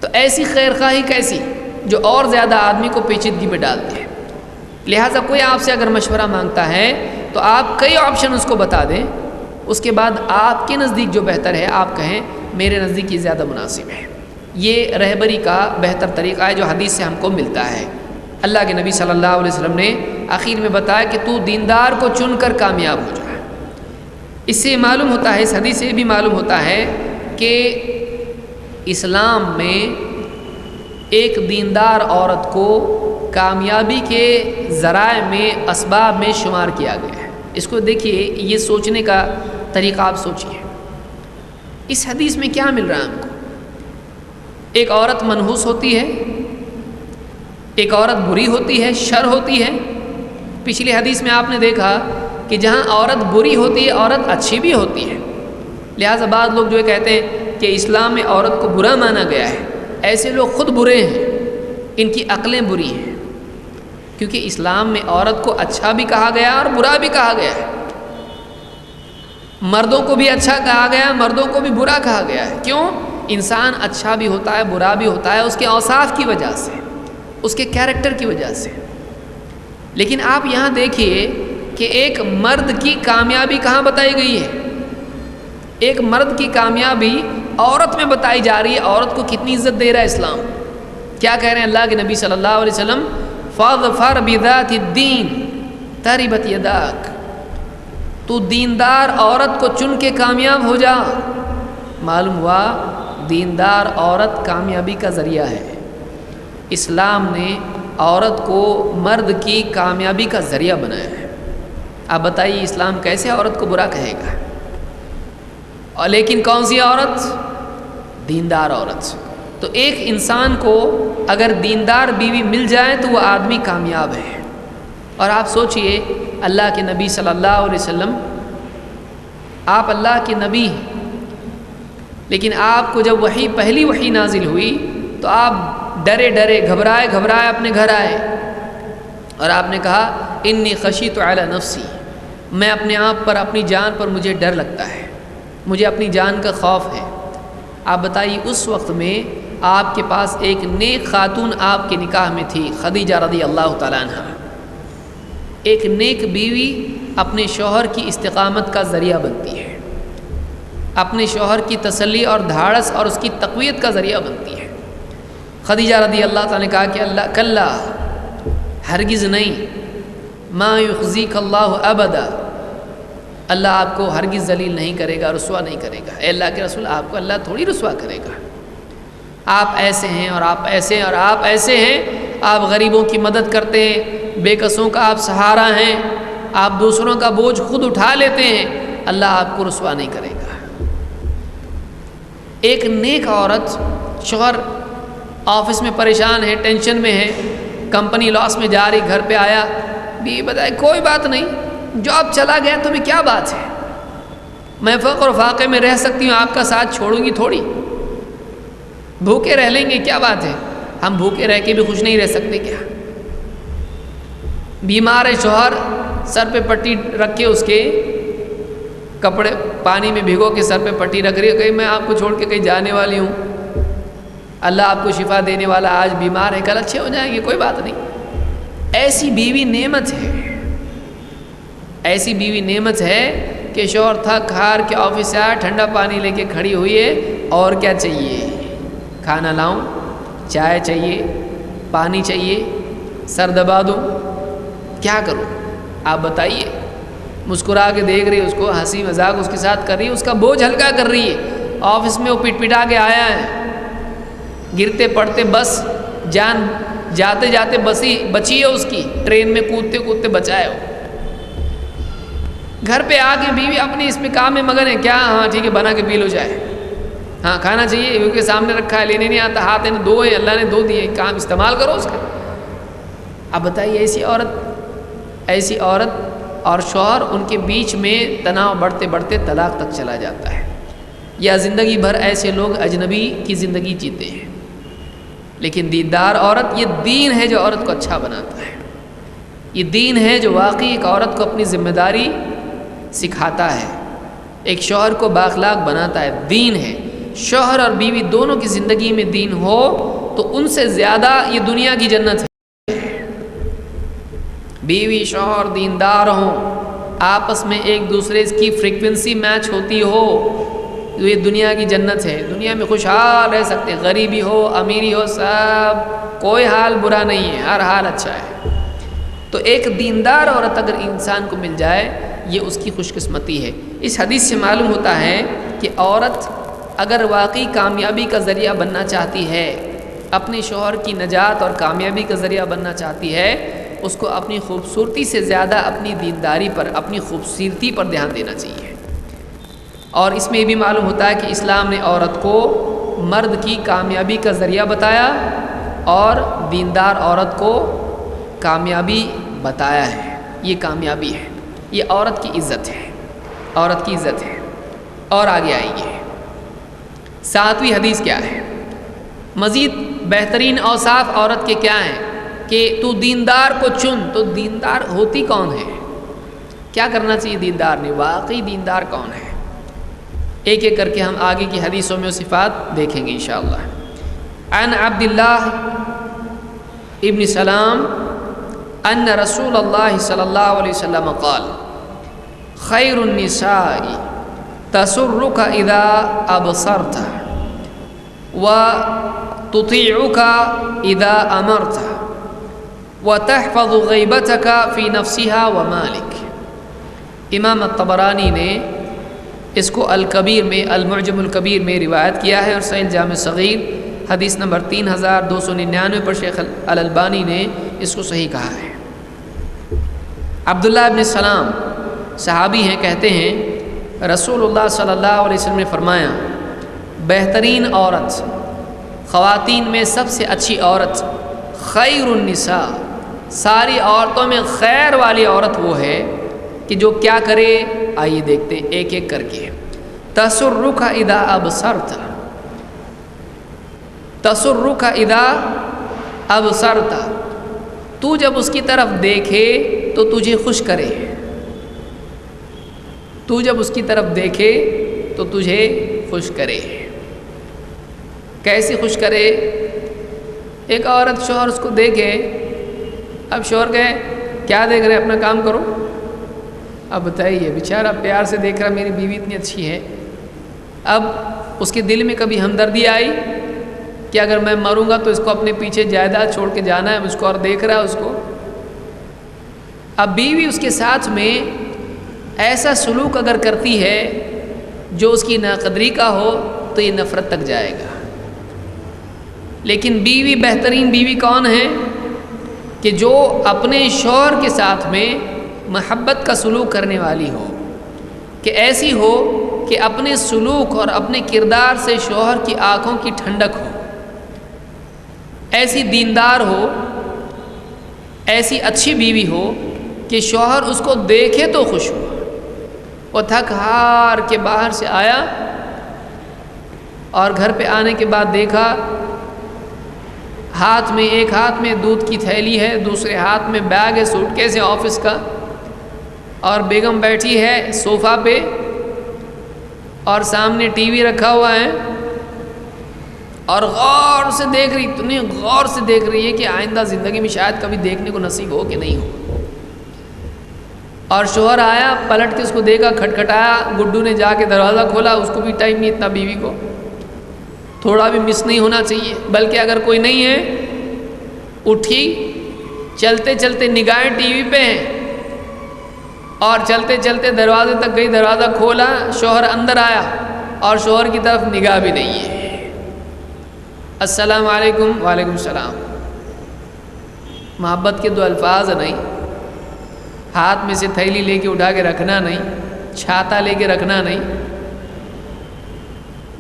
تو ایسی خیر خواہی کیسی جو اور زیادہ آدمی کو پیچیدگی میں ڈالتی ہے۔ لہٰذا کوئی آپ سے اگر مشورہ مانگتا ہے تو آپ کئی آپشن اس کو بتا دیں، اس کے بعد آپ کے نزدیک جو بہتر ہے آپ کہیں میرے نزدیک یہ زیادہ مناسب ہے۔ یہ رہبری کا بہتر طریقہ ہے جو حدیث سے ہم کو ملتا ہے۔ اللہ کے نبی صلی اللہ علیہ وسلم نے آخر میں بتایا کہ تو دیندار کو چن کر کامیاب ہو جائے۔ اس سے معلوم ہوتا ہے، اس حدیث سے بھی معلوم ہوتا ہے کہ اسلام میں ایک دیندار عورت کو کامیابی کے ذرائع میں، اسباب میں شمار کیا گیا ہے۔ اس کو دیکھیے، یہ سوچنے کا طریقہ آپ سوچیے اس حدیث میں کیا مل رہا ہے ہم کو؟ ایک عورت منحوس ہوتی ہے، ایک عورت بری ہوتی ہے، شر ہوتی ہے۔ پچھلی حدیث میں آپ نے دیکھا کہ جہاں عورت بری ہوتی ہے عورت اچھی بھی ہوتی ہے۔ لہٰذا بعض لوگ جو کہتے ہیں کہ اسلام میں عورت کو برا مانا گیا ہے، ایسے لوگ خود برے ہیں، ان کی عقلیں بری ہیں، کیونکہ اسلام میں عورت کو اچھا بھی کہا گیا اور برا بھی کہا گیا ہے۔ مردوں کو بھی اچھا کہا گیا ہے، مردوں کو بھی برا کہا گیا ہے۔ کیوں؟ انسان اچھا بھی ہوتا ہے، برا بھی ہوتا ہے، اس کے اوصاف کی وجہ سے، اس کے کیریکٹر کی وجہ سے۔ لیکن آپ یہاں دیکھیے کہ ایک مرد کی کامیابی کہاں بتائی گئی ہے؟ ایک مرد کی کامیابی عورت میں بتائی جا رہی ہے۔ عورت کو کتنی عزت دے رہا ہے اسلام۔ کیا کہہ رہے ہیں اللہ کے نبی صلی اللہ علیہ وسلم؟ فاظفر بذات الدین تربت یداک، تو دیندار عورت کو چن کے کامیاب ہو جا۔ معلوم ہوا دیندار عورت کامیابی کا ذریعہ ہے۔ اسلام نے عورت کو مرد کی کامیابی کا ذریعہ بنایا ہے۔ آپ بتائیے اسلام کیسے عورت کو برا کہے گا؟ اور لیکن کون سی عورت؟ دیندار عورت۔ تو ایک انسان کو اگر دیندار بیوی مل جائے تو وہ آدمی کامیاب ہے۔ اور آپ سوچئے اللہ کے نبی صلی اللہ علیہ وسلم، آپ اللہ کے نبی ہیں، لیکن آپ کو جب پہلی وحی نازل ہوئی تو آپ ڈرے گھبرائے اپنے گھر آئے اور آپ نے کہا انی خشیت علی نفسی، میں اپنے آپ پر، اپنی جان پر مجھے ڈر لگتا ہے، مجھے اپنی جان کا خوف ہے۔ آپ بتائیے اس وقت میں آپ کے پاس ایک نیک خاتون آپ کے نکاح میں تھی، خدیجہ رضی اللہ تعالیٰ عنہ۔ ایک نیک بیوی اپنے شوہر کی استقامت کا ذریعہ بنتی ہے، اپنے شوہر کی تسلی اور دھاڑس اور اس کی تقویت کا ذریعہ بنتی ہے۔ خدیجہ رضی اللہ تعالیٰ نے کہا کہ اللہ کلا، ہرگز نہیں، ما یخزیک اللہ ابدا، اللہ آپ کو ہرگز ذلیل نہیں کرے گا، رسوا نہیں کرے گا۔ اے اللہ کے رسول، آپ کو اللہ تھوڑی رسوا کرے گا۔ آپ ایسے ہیں اور آپ ایسے ہیں اور آپ ایسے ہیں، آپ غریبوں کی مدد کرتے ہیں، بے کسوں کا آپ سہارا ہیں، آپ دوسروں کا بوجھ خود اٹھا لیتے ہیں، اللہ آپ کو رسوا نہیں کرے گا۔ ایک نیک عورت، شوہر آفس میں پریشان ہے، ٹینشن میں ہے، کمپنی لاس میں جا رہی، گھر پہ آیا، بیوی بتائے کوئی بات نہیں، جاب چلا گیا تو بھی کیا بات ہے، میں فقر و فاقے میں رہ سکتی ہوں، آپ کا ساتھ چھوڑوں گی تھوڑی، بھوکے رہ لیں گے، کیا بات ہے، ہم بھوکے رہ کے بھی خوش نہیں رہ سکتے کیا؟ بیمار ہے شوہر، سر پہ پٹی رکھ کے، اس کے کپڑے پانی میں بھگو کے سر پہ پٹی رکھ رہی ہے، کہیں میں آپ کو چھوڑ کے کہیں جانے والی ہوں، اللہ آپ کو شفا دینے والا، آج بیمار ہے کل اچھے ہو جائیں گے، کوئی بات نہیں۔ ایسی بیوی نعمت ہے، ایسی بیوی نعمت ہے کہ شوہر تھک ہار کے آفس سے آیا، ٹھنڈا پانی لے کے کھڑی ہوئی ہے، اور کیا چاہیے، کھانا لاؤں، چائے چاہیے، پانی چاہیے، سر دبا دوں، کیا کروں؟ آپ بتائیے۔ مسکرا کے دیکھ رہی ہے اس کو، ہنسی مذاق اس کے ساتھ کر رہی ہے، اس کا بوجھ ہلکا کر رہی ہے۔ آفس میں وہ پٹ پٹا کے آیا ہے، گرتے پڑتے بس جان جاتے جاتے بچی ہے اس کی، ٹرین میں کودتے کودتے بچائے ہو۔ گھر پہ آ کے بیوی اپنی اس پہ کام میں مگن ہے، کیا؟ ہاں ٹھیک ہے، بنا کے پی لو چائے، ہاں کھانا چاہیے، کیونکہ سامنے رکھا ہے، لینے نہیں آتا، ہاتھ نے دو ہے، اللہ نے دو دیے، کام استعمال کرو اس کا۔ اب بتائیے ایسی عورت اور شوہر، ان کے بیچ میں تناؤ بڑھتے بڑھتے طلاق تک چلا جاتا ہے، یا زندگی بھر ایسے لوگ اجنبی کی زندگی جیتے ہیں۔ لیکن دیندار عورت، یہ دین ہے جو عورت کو اچھا بناتا ہے، یہ دین ہے جو واقعی ایک عورت کو اپنی ذمہ داری سکھاتا ہے، ایک شوہر کو بااخلاق بناتا ہے، دین ہے۔ شوہر اور بیوی دونوں کی زندگی میں دین ہو تو ان سے زیادہ یہ دنیا کی جنت ہے۔ بیوی شوہر دیندار ہوں، آپس میں ایک دوسرے کی فریکوینسی میچ ہوتی ہو تو یہ دنیا کی جنت ہے۔ دنیا میں خوشحال رہ سکتے، غریبی ہو امیری ہو، سب کوئی حال برا نہیں ہے، ہر حال اچھا ہے۔ تو ایک دیندار عورت اگر انسان کو مل جائے، یہ اس کی خوش قسمتی ہے۔ اس حدیث سے معلوم ہوتا ہے کہ عورت اگر واقعی کامیابی کا ذریعہ بننا چاہتی ہے، اپنے شوہر کی نجات اور کامیابی کا ذریعہ بننا چاہتی ہے، اس کو اپنی خوبصورتی سے زیادہ اپنی دینداری پر، اپنی خوبصورتی پر دھیان دینا چاہیے۔ اور اس میں یہ بھی معلوم ہوتا ہے کہ اسلام نے عورت کو مرد کی کامیابی کا ذریعہ بتایا اور دیندار عورت کو کامیابی بتایا ہے. یہ کامیابی ہے، یہ عورت کی عزت ہے، عورت کی عزت ہے. اور آگے آئیے 7ویں حدیث کیا ہے؟ مزید بہترین اوصاف عورت کے کیا ہیں کہ تو دیندار کو چن. تو دیندار ہوتی کون ہے؟ کیا کرنا چاہیے دیندار نے؟ واقعی دیندار کون ہے؟ ایک ایک کر کے ہم آگے کی حدیثوں میں صفات دیکھیں گے انشاءاللہ. عن عبداللہ ابن سلام ان رسول اللہ صلی اللہ علیہ وسلم قال خیر النساء تسرک اذا ابصرت وتطيعك اذا امرت وتحفظ غیبتك فی نفسها ومالک. امام الطبرانی نے اس کو الکبیر میں، المعجم الکبیر میں روایت کیا ہے، اور صحیح جامع صغیر حدیث نمبر 3299 پر شیخ الالبانی نے اس کو صحیح کہا ہے. عبداللہ ابن سلام صحابی ہیں، کہتے ہیں رسول اللہ صلی اللہ علیہ وسلم نے فرمایا بہترین عورت، خواتین میں سب سے اچھی عورت، خیر النساء، ساری عورتوں میں خیر والی عورت وہ ہے کہ جو کیا کرے. آئیے دیکھتے ہیں ایک ایک کر کے. تسرک اذا ابصرت، تسرک اذا ابصرت، تو جب اس کی طرف دیکھے تو تجھے خوش کرے. تو جب اس کی طرف دیکھے تو تجھے خوش کرے. کیسے خوش کرے؟ ایک عورت شوہر اس کو دیکھے، اب شوہر کہے کیا دیکھ رہے، اپنا کام کرو. اب بتائیے بیچارہ پیار سے دیکھ رہا میری بیوی اتنی اچھی ہے، اب اس کے دل میں کبھی ہمدردی آئی کہ اگر میں مروں گا تو اس کو اپنے پیچھے جائیداد چھوڑ کے جانا ہے، اس کو اور دیکھ رہا ہے اس کو. اب بیوی اس کے ساتھ میں ایسا سلوک اگر کرتی ہے جو اس کی ناقدری کا ہو تو یہ نفرت تک جائے گا. لیکن بیوی، بہترین بیوی کون ہے کہ جو اپنے شوہر کے ساتھ میں محبت کا سلوک کرنے والی ہو، کہ ایسی ہو کہ اپنے سلوک اور اپنے کردار سے شوہر کی آنکھوں کی ٹھنڈک ہو، ایسی دیندار ہو، ایسی اچھی بیوی ہو کہ شوہر اس کو دیکھے تو خوش ہو. وہ تھک ہار کے باہر سے آیا اور گھر پہ آنے کے بعد دیکھا ایک ہاتھ میں دودھ کی تھیلی ہے، دوسرے ہاتھ میں بیگ ہے، سوٹ کیس ہے آفس کا، اور بیگم بیٹھی ہے صوفہ پہ اور سامنے ٹی وی رکھا ہوا ہے اور غور سے دیکھ رہی، اتنی غور سے دیکھ رہی ہے کہ آئندہ زندگی میں شاید کبھی دیکھنے کو نصیب ہو کہ نہیں ہو. اور شوہر آیا، پلٹ کے اس کو دیکھا، کھٹکھٹایا، گڈو نے جا کے دروازہ کھولا، اس کو بھی ٹائم نہیں اتنا بیوی کو، تھوڑا بھی مس نہیں ہونا چاہیے. بلکہ اگر کوئی نہیں ہے، اٹھی، چلتے چلتے نگاہیں ٹی وی پہ ہیں اور چلتے چلتے دروازے تک گئی، دروازہ کھولا، شوہر اندر آیا اور شوہر کی طرف نگاہ بھی نہیں ہے. السلام علیکم، وعلیکم السلام. محبت کے 2 الفاظ نہیں، ہاتھ میں سے تھیلی لے کے اٹھا کے رکھنا نہیں، چھاتا لے کے رکھنا نہیں.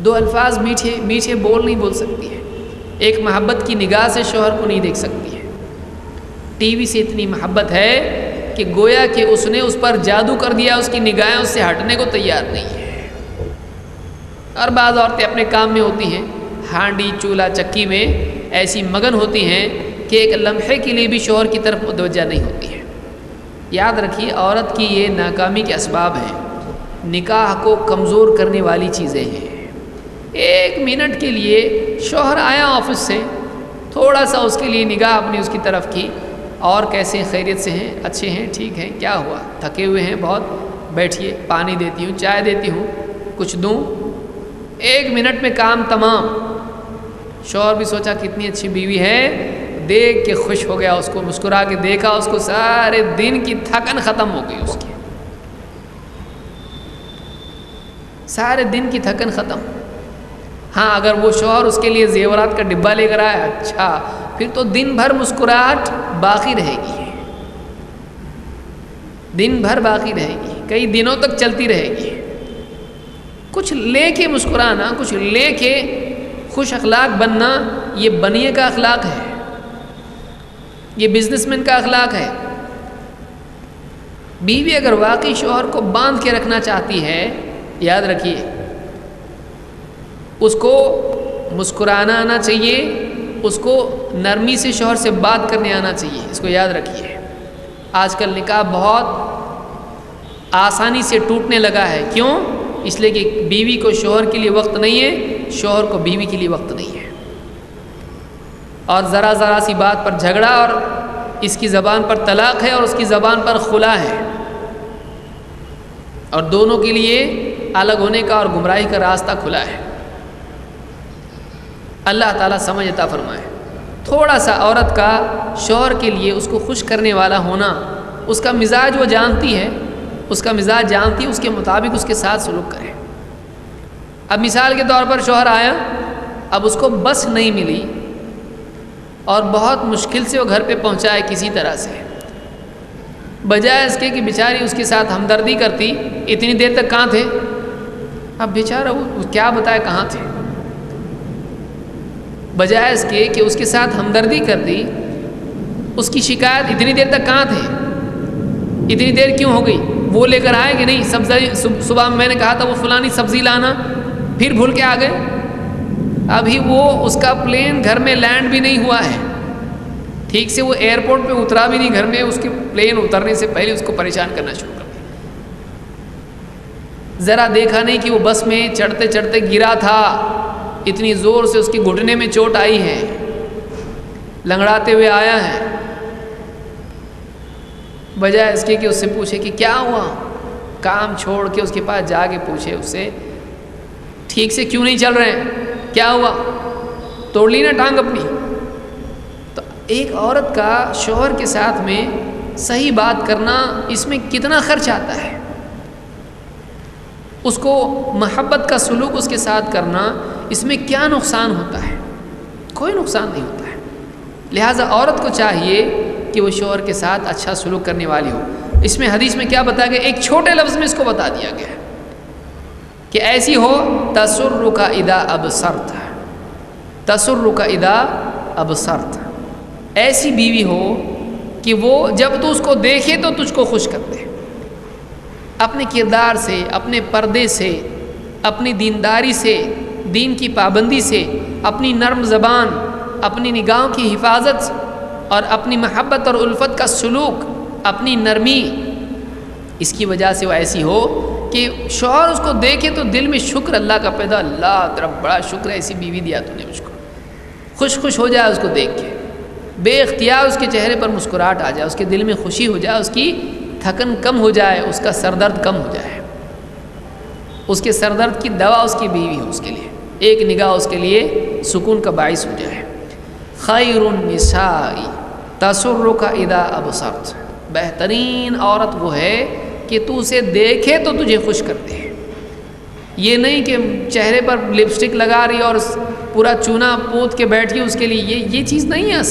2 الفاظ میٹھے میٹھے بول نہیں بول سکتی ہے. ایک محبت کی نگاہ سے شوہر کو نہیں دیکھ سکتی ہے. ٹی وی سے اتنی محبت ہے کہ گویا کہ اس نے اس پر جادو کر دیا، اس کی نگاہیں اس سے ہٹنے کو تیار نہیں ہے. اور بعض عورتیں اپنے کام میں ہوتی ہیں، ہانڈی چولہا چکی میں ایسی مگن ہوتی ہیں کہ ایک لمحے کے لیے بھی شوہر کی طرف متوجہ نہیں ہوتی ہے. یاد رکھیے عورت کی یہ ناکامی کے اسباب ہیں، نکاح کو کمزور کرنے والی چیزیں ہیں. 1 منٹ کے لیے شوہر آیا آفس سے، تھوڑا سا اس کے لیے نگاہ اپنی اس کی طرف کی، اور کیسے ہیں، خیریت سے ہیں، اچھے ہیں، ٹھیک ہیں، کیا ہوا، تھکے ہوئے ہیں بہت، بیٹھیے، پانی دیتی ہوں، چائے دیتی ہوں، کچھ دوں. 1 منٹ میں کام تمام. شوہر بھی سوچا کتنی اچھی بیوی ہے، دیکھ کے خوش ہو گیا، اس کو مسکرا کے دیکھا، اس کو سارے دن کی تھکن ختم ہو گئی، اس کی سارے دن کی تھکن ختم. ہاں اگر وہ شوہر اس کے لیے زیورات کا ڈبہ لے کر آیا، اچھا، پھر تو دن بھر مسکراہٹ باقی رہے گی، دن بھر باقی رہے گی، کئی دنوں تک چلتی رہے گی. کچھ لے کے مسکرانا، کچھ لے کے خوش اخلاق بننا، یہ بنیے کا اخلاق ہے، یہ بزنس مین کا اخلاق ہے۔ بیوی اگر واقعی شوہر کو باندھ کے رکھنا چاہتی ہے، یاد رکھیے اس کو مسکرانا آنا چاہیے، اس کو نرمی سے شوہر سے بات کرنے آنا چاہیے، اس کو یاد رکھیے۔ آج کل نکاح بہت آسانی سے ٹوٹنے لگا ہے، کیوں؟ اس لیے کہ بیوی کو شوہر کے لیے وقت نہیں ہے، شوہر کو بیوی کے لیے وقت نہیں ہے، اور ذرا سی بات پر جھگڑا، اور اس کی زبان پر طلاق ہے اور اس کی زبان پر خلا ہے، اور دونوں کے لیے الگ ہونے کا اور گمراہی کا راستہ کھلا ہے۔ اللہ تعالیٰ سمجھ عطا فرمائے۔ تھوڑا سا عورت کا شوہر کے لیے اس کو خوش کرنے والا ہونا، اس کا مزاج وہ جانتی ہے، اس کا مزاج جانتی ہے، اس کے مطابق اس کے ساتھ سلوک کرے۔ اب مثال کے طور پر شوہر آیا، اب اس کو بس نہیں ملی اور بہت مشکل سے وہ گھر پہ پہنچا ہے کسی طرح سے، بجائے اس کے کہ بیچاری اس کے ساتھ ہمدردی کرتی، اتنی دیر تک کہاں تھے؟ اب بیچارہ وہ کیا بتائے کہاں تھے، بجائے اس کے کہ اس کے ساتھ ہمدردی کرتی، اس کی شکایت اتنی دیر تک کہاں تھے، اتنی دیر کیوں ہو گئی، وہ لے کر آئے کہ نہیں سبزی، صبح میں نے کہا تھا وہ فلانی سبزی لانا، پھر بھول کے آ گئے، ابھی وہ اس کا پلین گھر میں لینڈ بھی نہیں ہوا ہے، ٹھیک سے وہ ایئرپورٹ پہ اترا بھی نہیں، گھر میں اس کے پلین اترنے سے پہلے اس کو پریشان کرنا شروع کر دیا۔ ذرا دیکھا نہیں کہ وہ بس میں چڑھتے چڑھتے گرا تھا، اتنی زور سے اس کے گھٹنے میں چوٹ آئی ہے، لنگڑاتے ہوئے آیا ہے، بجائے اس کے کہ اس سے پوچھے کہ کیا ہوا، کام چھوڑ کے اس کے پاس جا کے پوچھے اس سے ٹھیک سے کیوں نہیں چل رہے ہیں، کیا ہوا، توڑ لی نا ٹانگ اپنی۔ تو ایک عورت کا شوہر کے ساتھ میں صحیح بات کرنا، اس میں کتنا خرچ آتا ہے، اس کو محبت کا سلوک اس کے ساتھ کرنا، اس میں کیا نقصان ہوتا ہے، کوئی نقصان نہیں ہوتا ہے۔ لہٰذا عورت کو چاہیے کہ وہ شوہر کے ساتھ اچھا سلوک کرنے والی ہو۔ اس میں حدیث میں کیا بتایا گیا، ایک چھوٹے لفظ میں اس کو بتا دیا گیا کہ ایسی ہو تسرک اذا ابصرت، تسرک اذا ابصرت، ایسی بیوی ہو کہ وہ جب تو اس کو دیکھے تو تجھ کو خوش کر دے، اپنے کردار سے، اپنے پردے سے، اپنی دینداری سے، دین کی پابندی سے، اپنی نرم زبان، اپنی نگاہوں کی حفاظت اور اپنی محبت اور الفت کا سلوک، اپنی نرمی، اس کی وجہ سے وہ ایسی ہو کہ شوہر اس کو دیکھے تو دل میں شکر اللہ کا پیدا، اللہ تیرا بڑا شکر ہے ایسی بیوی دیا تو نے مجھ کو، خوش ہو جائے اس کو دیکھ کے، بے اختیار اس کے چہرے پر مسکراہٹ آ جائے، اس کے دل میں خوشی ہو جائے، اس کی تھکن کم ہو جائے، اس کا سر درد کم ہو جائے، اس کے سر درد کی دوا اس کی بیوی ہو، اس کے لیے ایک نگاہ اس کے لیے سکون کا باعث ہو جائے۔ خیر النساء تسرک اذا ابصرت، بہترین عورت وہ ہے کہ تو اسے دیکھے تو تجھے خوش کرتے ہیں، یہ نہیں کہ چہرے پر لپسٹک لگا رہی اور پورا چونا پوت کے بیٹھی اس کے لیے، یہ چیز نہیں ہے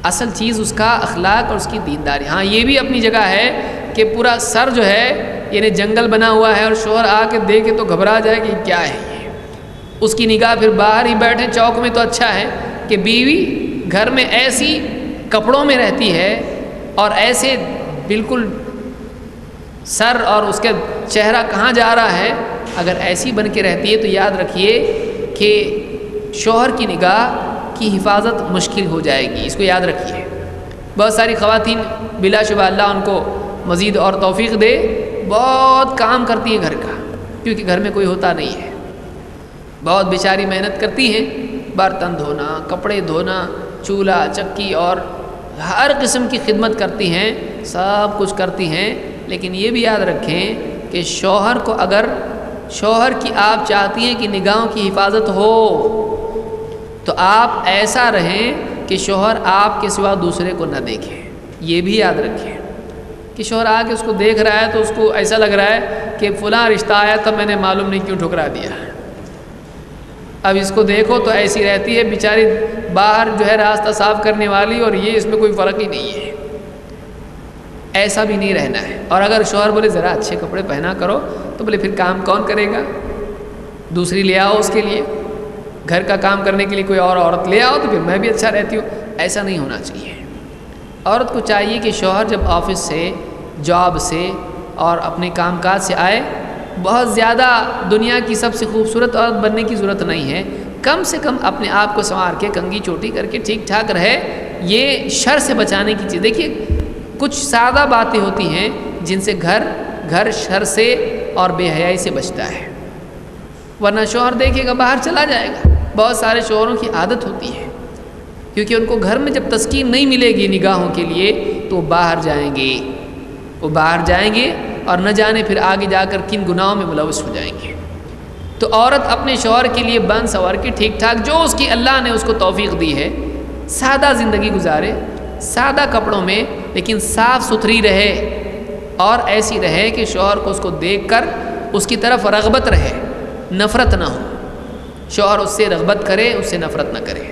اصل چیز اس کا اخلاق اور اس کی دینداری۔ ہاں یہ بھی اپنی جگہ ہے کہ پورا سر جو ہے یعنی جنگل بنا ہوا ہے اور شوہر آ کے دیکھے تو گھبرا جائے کہ کیا ہے یہ، اس کی نگاہ پھر باہر ہی بیٹھے چوک میں، تو اچھا ہے کہ بیوی گھر میں ایسی کپڑوں میں رہتی ہے اور ایسے بالکل سر اور اس کا چہرہ کہاں جا رہا ہے، اگر ایسی بن کے رہتی ہے تو یاد رکھیے کہ شوہر کی نگاہ کی حفاظت مشکل ہو جائے گی، اس کو یاد رکھیے۔ بہت ساری خواتین بلا شبہ اللہ ان کو مزید اور توفیق دے، بہت کام کرتی ہیں گھر کا، کیونکہ گھر میں کوئی ہوتا نہیں ہے، بہت بیچاری محنت کرتی ہیں، برتن دھونا، کپڑے دھونا، چولہا چکی اور ہر قسم کی خدمت کرتی ہیں، سب کچھ کرتی ہیں، لیکن یہ بھی یاد رکھیں کہ شوہر کو اگر شوہر کی آپ چاہتی ہیں کہ نگاہوں کی حفاظت ہو تو آپ ایسا رہیں کہ شوہر آپ کے سوا دوسرے کو نہ دیکھے، یہ بھی یاد رکھیں کہ شوہر آ کے اس کو دیکھ رہا ہے تو اس کو ایسا لگ رہا ہے کہ فلاں رشتہ آیا تھا میں نے معلوم نہیں کیوں ٹھکرا دیا، اب اس کو دیکھو تو ایسی رہتی ہے بیچاری باہر جو ہے راستہ صاف کرنے والی اور یہ اس میں کوئی فرق ہی نہیں ہے، ایسا بھی نہیں رہنا ہے۔ اور اگر شوہر بولے ذرا اچھے کپڑے پہنا کرو تو بولے پھر کام کون کرے گا؟ دوسری لے آؤ اس کے لیے، گھر کا کام کرنے کے لیے کوئی اور عورت لے آؤ تو پھر میں بھی اچھا رہتی ہوں۔ ایسا نہیں ہونا چاہیے۔ عورت کو چاہیے کہ شوہر جب آفس سے، جاب سے اور اپنے کام کاج سے آئے، بہت زیادہ دنیا کی سب سے خوبصورت عورت بننے کی ضرورت نہیں ہے، کم سے کم اپنے آپ کو سنوار کے کنگھی چوٹی کر کے ٹھیک ٹھاک رہے۔ یہ شر سے بچانے کی چیز۔ دیکھیے کچھ سادہ باتیں ہوتی ہیں جن سے گھر شر سے اور بے حیائی سے بچتا ہے، ورنہ شوہر دیکھے گا باہر چلا جائے گا۔ بہت سارے شوہروں کی عادت ہوتی ہے، کیونکہ ان کو گھر میں جب تسکین نہیں ملے گی نگاہوں کے لیے تو وہ باہر جائیں گے اور نہ جانے پھر آگے جا کر کن گناہوں میں ملوث ہو جائیں گے۔ تو عورت اپنے شوہر کے لیے بن سنور کے ٹھیک ٹھاک جو اس کی اللہ نے اس کو توفیق دی ہے، سادہ زندگی گزارے، سادہ کپڑوں میں، لیکن صاف ستھری رہے اور ایسی رہے کہ شوہر کو اس کو دیکھ کر اس کی طرف رغبت رہے، نفرت نہ ہو۔ شوہر اس سے رغبت کرے، اس سے نفرت نہ کرے۔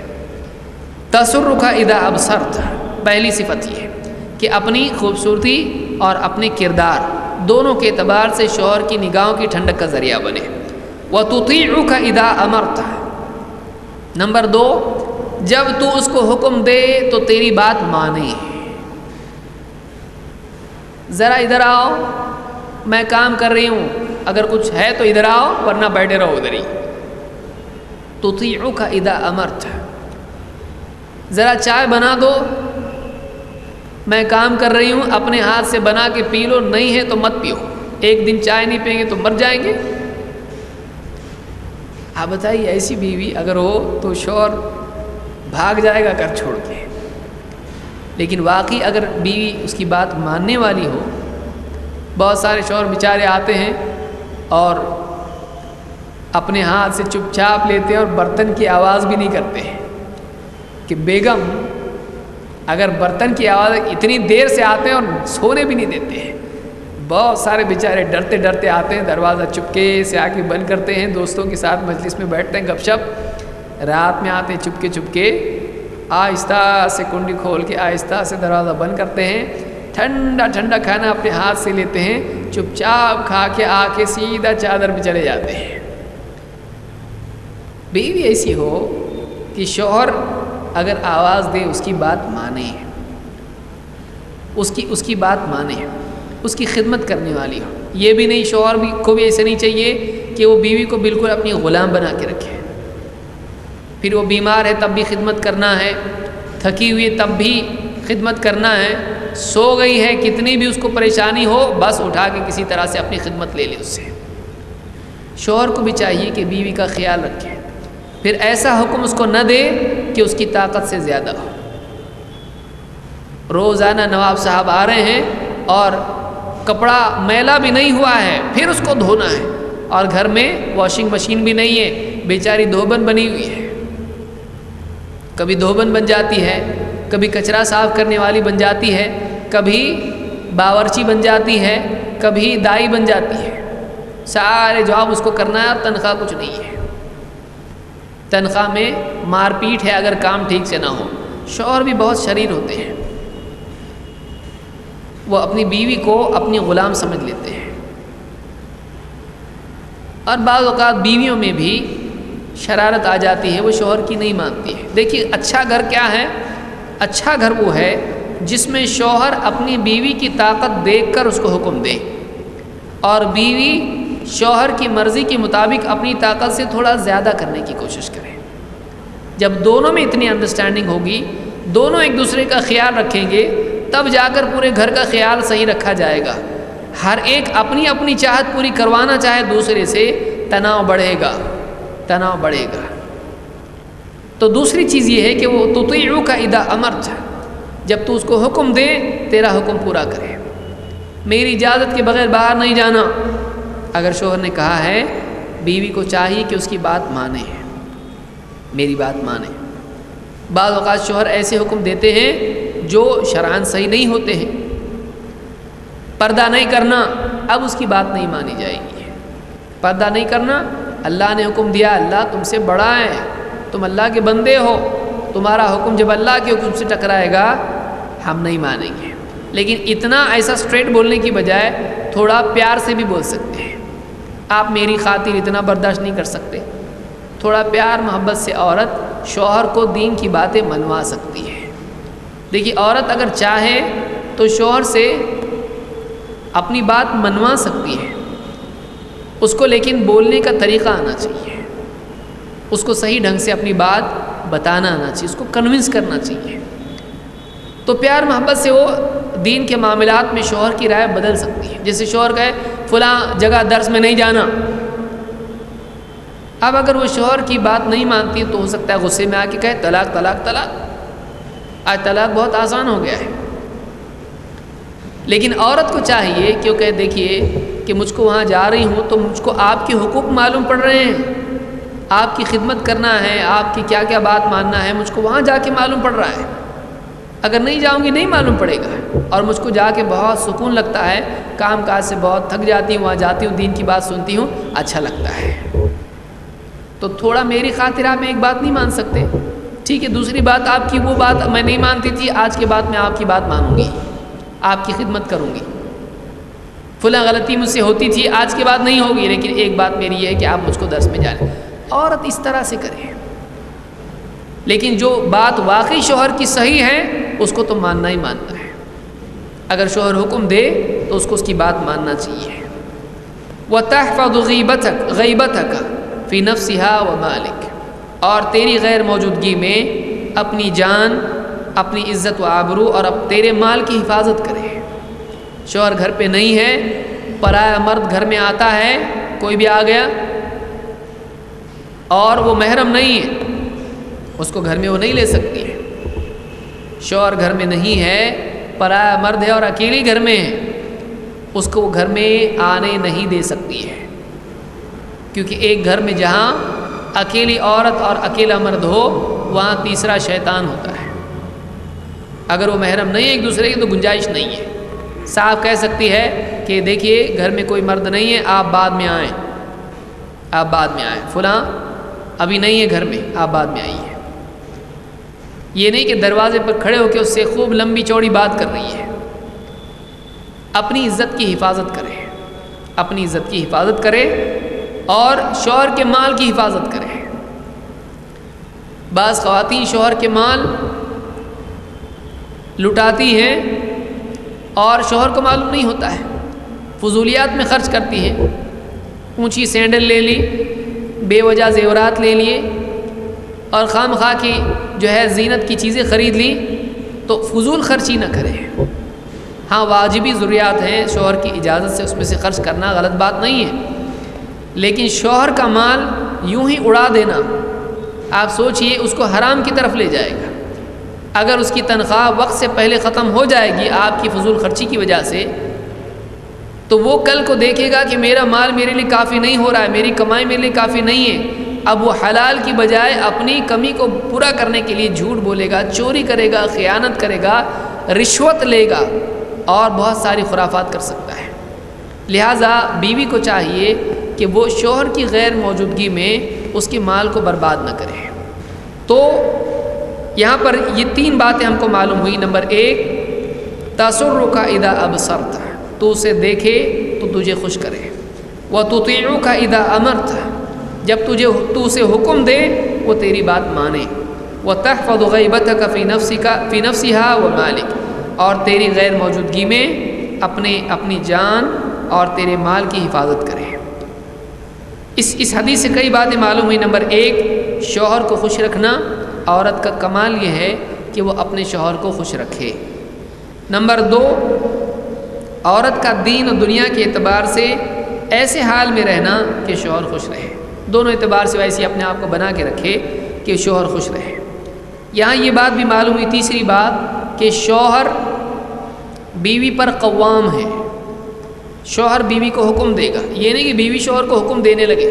تسرک اذا ابصرت، پہلی صفت یہ ہے کہ اپنی خوبصورتی اور اپنے کردار دونوں کے اعتبار سے شوہر کی نگاہوں کی ٹھنڈک کا ذریعہ بنے۔ وتطیعک اذا امرت، نمبر 2، جب تو اس کو حکم دے تو تیری بات مانے۔ ذرا ادھر آؤ، میں کام کر رہی ہوں، اگر کچھ ہے تو ادھر آؤ ورنہ بیٹھے رہو ادھر ہی۔ تطیعک اذا امرت، ذرا چائے بنا دو، میں کام کر رہی ہوں، اپنے ہاتھ سے بنا کے پی لو، نہیں ہے تو مت پیو، ایک دن چائے نہیں پئیں گے تو مر جائیں گے۔ آپ بتائیے ایسی بیوی اگر ہو تو شوہر بھاگ جائے گا گھر چھوڑ کے، لیکن واقعی اگر بیوی اس کی بات ماننے والی ہو۔ بہت سارے شوہر بیچارے آتے ہیں اور اپنے ہاتھ سے چپ چاپ لیتے ہیں اور برتن کی آواز بھی نہیں کرتے ہیں کہ بیگم، اگر برتن کی آواز اتنی دیر سے آتے ہیں اور سونے بھی نہیں دیتے ہیں۔ بہت سارے بیچارے ڈرتے ڈرتے آتے ہیں، دروازہ چپکے سے آ کے بند کرتے ہیں، دوستوں کے ساتھ مجلس میں بیٹھتے ہیں گپ شپ، رات میں آتے ہیں چپکے آہستہ سے کنڈی کھول کے آہستہ سے دروازہ بند کرتے ہیں، ٹھنڈا ٹھنڈا کھانا اپنے ہاتھ سے لیتے ہیں، چپ چاپ کھا کے آ کے سیدھا چادر پہ چلے جاتے ہیں۔ بیوی ایسی ہو کہ شوہر اگر آواز دے اس کی بات مانے، اس کی بات مانے، اس کی خدمت کرنے والی ہو۔ یہ بھی نہیں، شوہر کو بھی ایسے نہیں چاہیے کہ وہ بیوی کو بالکل اپنی غلام بنا کے رکھے، پھر وہ بیمار ہے تب بھی خدمت کرنا ہے، تھکی ہوئی تب بھی خدمت کرنا ہے، سو گئی ہے کتنی بھی اس کو پریشانی ہو بس اٹھا کے کسی طرح سے اپنی خدمت لے لے اس سے۔ شوہر کو بھی چاہیے کہ بیوی کا خیال رکھے، پھر ایسا حکم اس کو نہ دے کہ اس کی طاقت سے زیادہ ہو۔ روزانہ نواب صاحب آ رہے ہیں اور کپڑا میلا بھی نہیں ہوا ہے پھر اس کو دھونا ہے، اور گھر میں واشنگ مشین بھی نہیں ہے، بیچاری دھوبن بنی ہوئی ہے، کبھی دھوبن بن جاتی ہے، کبھی کچرا صاف کرنے والی بن جاتی ہے، کبھی باورچی بن جاتی ہے، کبھی دائی بن جاتی ہے، سارے جواب اس کو کرنا ہے اور تنخواہ کچھ نہیں ہے، تنخواہ میں مار پیٹ ہے اگر کام ٹھیک سے نہ ہو۔ شوہر بھی بہت شریر ہوتے ہیں، وہ اپنی بیوی کو اپنی غلام سمجھ لیتے ہیں، اور بعض اوقات بیویوں میں بھی شرارت آ جاتی ہے، وہ شوہر کی نہیں مانتی ہے۔ دیکھیے اچھا گھر کیا ہے؟ اچھا گھر وہ ہے جس میں شوہر اپنی بیوی کی طاقت دیکھ کر اس کو حکم دے، اور بیوی شوہر کی مرضی کے مطابق اپنی طاقت سے تھوڑا زیادہ کرنے کی کوشش کرے۔ جب دونوں میں اتنی انڈرسٹینڈنگ ہوگی، دونوں ایک دوسرے کا خیال رکھیں گے، تب جا کر پورے گھر کا خیال صحیح رکھا جائے گا۔ ہر ایک اپنی اپنی چاہت پوری کروانا چاہے دوسرے سے، تناؤ بڑھے گا۔ تو دوسری چیز یہ ہے کہ وہ تطیعک اذا امرت، جب تو اس کو حکم دے تیرا حکم پورا کرے، میری اجازت کے بغیر باہر نہیں جانا۔ اگر شوہر نے کہا ہے، بیوی کو چاہیے کہ اس کی بات مانے، میری بات مانے۔ بعض اوقات شوہر ایسے حکم دیتے ہیں جو شرعاً صحیح نہیں ہوتے ہیں، پردہ نہیں کرنا، اب اس کی بات نہیں مانی جائے گی۔ پردہ نہیں کرنا، اللہ نے حکم دیا، اللہ تم سے بڑا ہے، تم اللہ کے بندے ہو، تمہارا حکم جب اللہ کے حکم سے ٹکرائے گا ہم نہیں مانیں گے۔ لیکن اتنا ایسا اسٹریٹ بولنے کی بجائے تھوڑا پیار سے بھی بول سکتے ہیں آپ میری خاطر اتنا برداشت نہیں کر سکتے. تھوڑا پیار محبت سے عورت شوہر کو دین کی باتیں منوا سکتی ہے. دیکھیے عورت اگر چاہے تو شوہر سے اپنی بات منوا سکتی ہے، اس کو لیکن بولنے کا طریقہ آنا چاہیے، اس کو صحیح ڈھنگ سے اپنی بات بتانا آنا چاہیے، اس کو کنونس کرنا چاہیے. تو پیار محبت سے وہ دین کے معاملات میں شوہر کی رائے بدل سکتی ہے. جیسے شوہر کہے فلاں جگہ درس میں نہیں جانا، اب اگر وہ شوہر کی بات نہیں مانتی تو ہو سکتا ہے غصے میں آ کے کہے طلاق طلاق طلاق. آج طلاق بہت آسان ہو گیا ہے. لیکن عورت کو چاہیے کیونکہ دیکھیے کہ مجھ کو وہاں جا رہی ہوں تو مجھ کو آپ کے حقوق معلوم پڑ رہے ہیں، آپ کی خدمت کرنا ہے، آپ کی کیا کیا بات ماننا ہے، مجھ کو وہاں جا کے معلوم پڑ رہا ہے. اگر نہیں جاؤں گی نہیں معلوم پڑے گا. اور مجھ کو جا کے بہت سکون لگتا ہے، کام کاج سے بہت تھک جاتی ہوں، وہاں جاتی ہوں، دین کی بات سنتی ہوں، اچھا لگتا ہے. تو تھوڑا میری خاطر آپ ایک بات نہیں مان سکتے؟ ٹھیک ہے، دوسری بات آپ کی وہ بات میں نہیں مانتی تھی، آج کے بعد میں آپ کی بات مانوں گی، آپ کی خدمت کروں گی. فلاں غلطی مجھ سے ہوتی تھی، آج کے بعد نہیں ہوگی، لیکن ایک بات میری یہ ہے کہ آپ مجھ کو درس میں جائیں. عورت اس طرح سے کرے. لیکن جو بات واقعی شوہر کی صحیح ہے اس کو تو ماننا ہی ماننا ہے. اگر شوہر حکم دے تو اس کو اس کی بات ماننا چاہیے. وَتَحْفَظُ غَيْبَتَكَ فِي نَفْسِهَا وَمَالِكَ، اور تیری غیر موجودگی میں اپنی جان، اپنی عزت و آبرو اور اب تیرے مال کی حفاظت کرے. شوہر گھر پہ نہیں ہے، پرایا مرد گھر میں آتا ہے، کوئی بھی آ گیا اور وہ محرم نہیں ہے، اس کو گھر میں وہ نہیں لے سکتی ہے. شوہر گھر میں نہیں ہے، پرایا مرد ہے اور اکیلی گھر میں ہے، اس کو وہ گھر میں آنے نہیں دے سکتی ہے. کیونکہ ایک گھر میں جہاں اکیلی عورت اور اکیلا مرد ہو وہاں تیسرا شیطان ہوتا ہے. اگر وہ محرم نہیں ہے ایک دوسرے کی تو گنجائش نہیں ہے. صاحب کہہ سکتی ہے کہ دیکھیے گھر میں کوئی مرد نہیں ہے، آپ بعد میں آئیں، آپ بعد میں آئیں، فلاں ابھی نہیں ہے گھر میں، آپ بعد میں آئیے. یہ نہیں کہ دروازے پر کھڑے ہو کے اس سے خوب لمبی چوڑی بات کر رہی ہے. اپنی عزت کی حفاظت کرے، اپنی عزت کی حفاظت کرے اور شوہر کے مال کی حفاظت کرے. بعض خواتین شوہر کے مال لٹاتی ہیں اور شوہر کو معلوم نہیں ہوتا ہے، فضولیات میں خرچ کرتی ہیں. اونچی سینڈل لے لی، بے وجہ زیورات لے لیے اور خام خواہ کی جو ہے زینت کی چیزیں خرید لی. تو فضول خرچی نہ کرے. ہاں واجبی ضروریات ہیں، شوہر کی اجازت سے اس میں سے خرچ کرنا غلط بات نہیں ہے، لیکن شوہر کا مال یوں ہی اڑا دینا، آپ سوچئے اس کو حرام کی طرف لے جائے گا. اگر اس کی تنخواہ وقت سے پہلے ختم ہو جائے گی آپ کی فضول خرچی کی وجہ سے، تو وہ کل کو دیکھے گا کہ میرا مال میرے لیے کافی نہیں ہو رہا ہے، میری کمائی میرے لیے کافی نہیں ہے. اب وہ حلال کی بجائے اپنی کمی کو پورا کرنے کے لیے جھوٹ بولے گا، چوری کرے گا، خیانت کرے گا، رشوت لے گا اور بہت ساری خرافات کر سکتا ہے. لہٰذا بیوی کو چاہیے کہ وہ شوہر کی غیر موجودگی میں اس کے مال کو برباد نہ کرے. تو یہاں پر یہ 3 باتیں ہم کو معلوم ہوئی. نمبر 1، تَسُرُّكَ اِذَا أَبْصَرْتَ، تو اسے دیکھے تو تجھے خوش کرے. وَتُطِيعُكَ اِذَا أَمَرْتَ، جب تو اسے حکم دے وہ تیری بات مانے. وَتَحْفَظُ غَيْبَتَكَ فِي نَفْسِهَا وَمَالِكَ، اور تیری غیر موجودگی میں اپنی جان اور تیرے مال کی حفاظت کرے. اس حدیث سے کئی باتیں معلوم ہوئی. نمبر 1، شوہر کو خوش رکھنا. عورت کا کمال یہ ہے کہ وہ اپنے شوہر کو خوش رکھے. نمبر 2، عورت کا دین اور دنیا کے اعتبار سے ایسے حال میں رہنا کہ شوہر خوش رہے. دونوں اعتبار سے ویسے اپنے آپ کو بنا کے رکھے کہ شوہر خوش رہے. یہاں یہ بات بھی معلوم ہوئی. تیسری بات کہ شوہر بیوی پر قوام ہے. شوہر بیوی کو حکم دے گا، یہ نہیں کہ بیوی شوہر کو حکم دینے لگے.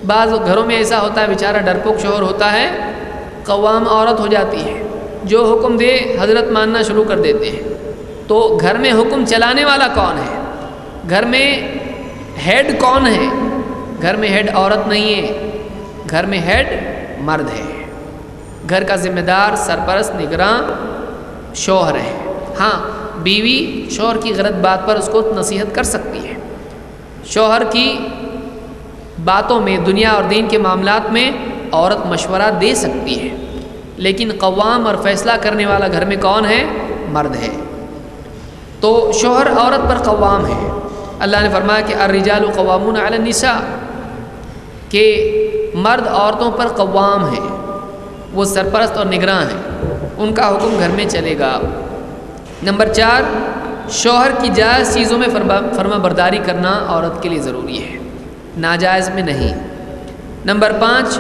بعض گھروں میں ایسا ہوتا ہے، بیچارہ ڈرپوک شوہر ہوتا ہے، قوام عورت ہو جاتی ہے، جو حکم دے حضرت ماننا شروع کر دیتے ہیں. تو گھر میں حکم چلانے والا کون ہے؟ گھر میں ہیڈ کون ہے؟ گھر میں ہیڈ عورت نہیں ہے، گھر میں ہیڈ مرد ہے. گھر کا ذمہ دار، سرپرست، نگراں شوہر ہے. ہاں بیوی شوہر کی غلط بات پر اس کو نصیحت کر سکتی ہے، شوہر کی باتوں میں، دنیا اور دین کے معاملات میں عورت مشورہ دے سکتی ہے، لیکن قوام اور فیصلہ کرنے والا گھر میں کون ہے؟ مرد ہے۔ تو شوہر عورت پر قوام ہے۔ اللہ نے فرمایا کہ الرجال قوامون علی النساء، کہ مرد عورتوں پر قوام ہیں، وہ سرپرست اور نگراں ہیں، ان کا حکم گھر میں چلے گا۔ نمبر 4، شوہر کی جائز چیزوں میں فرما برداری کرنا عورت کے لیے ضروری ہے، ناجائز میں نہیں۔ نمبر 5،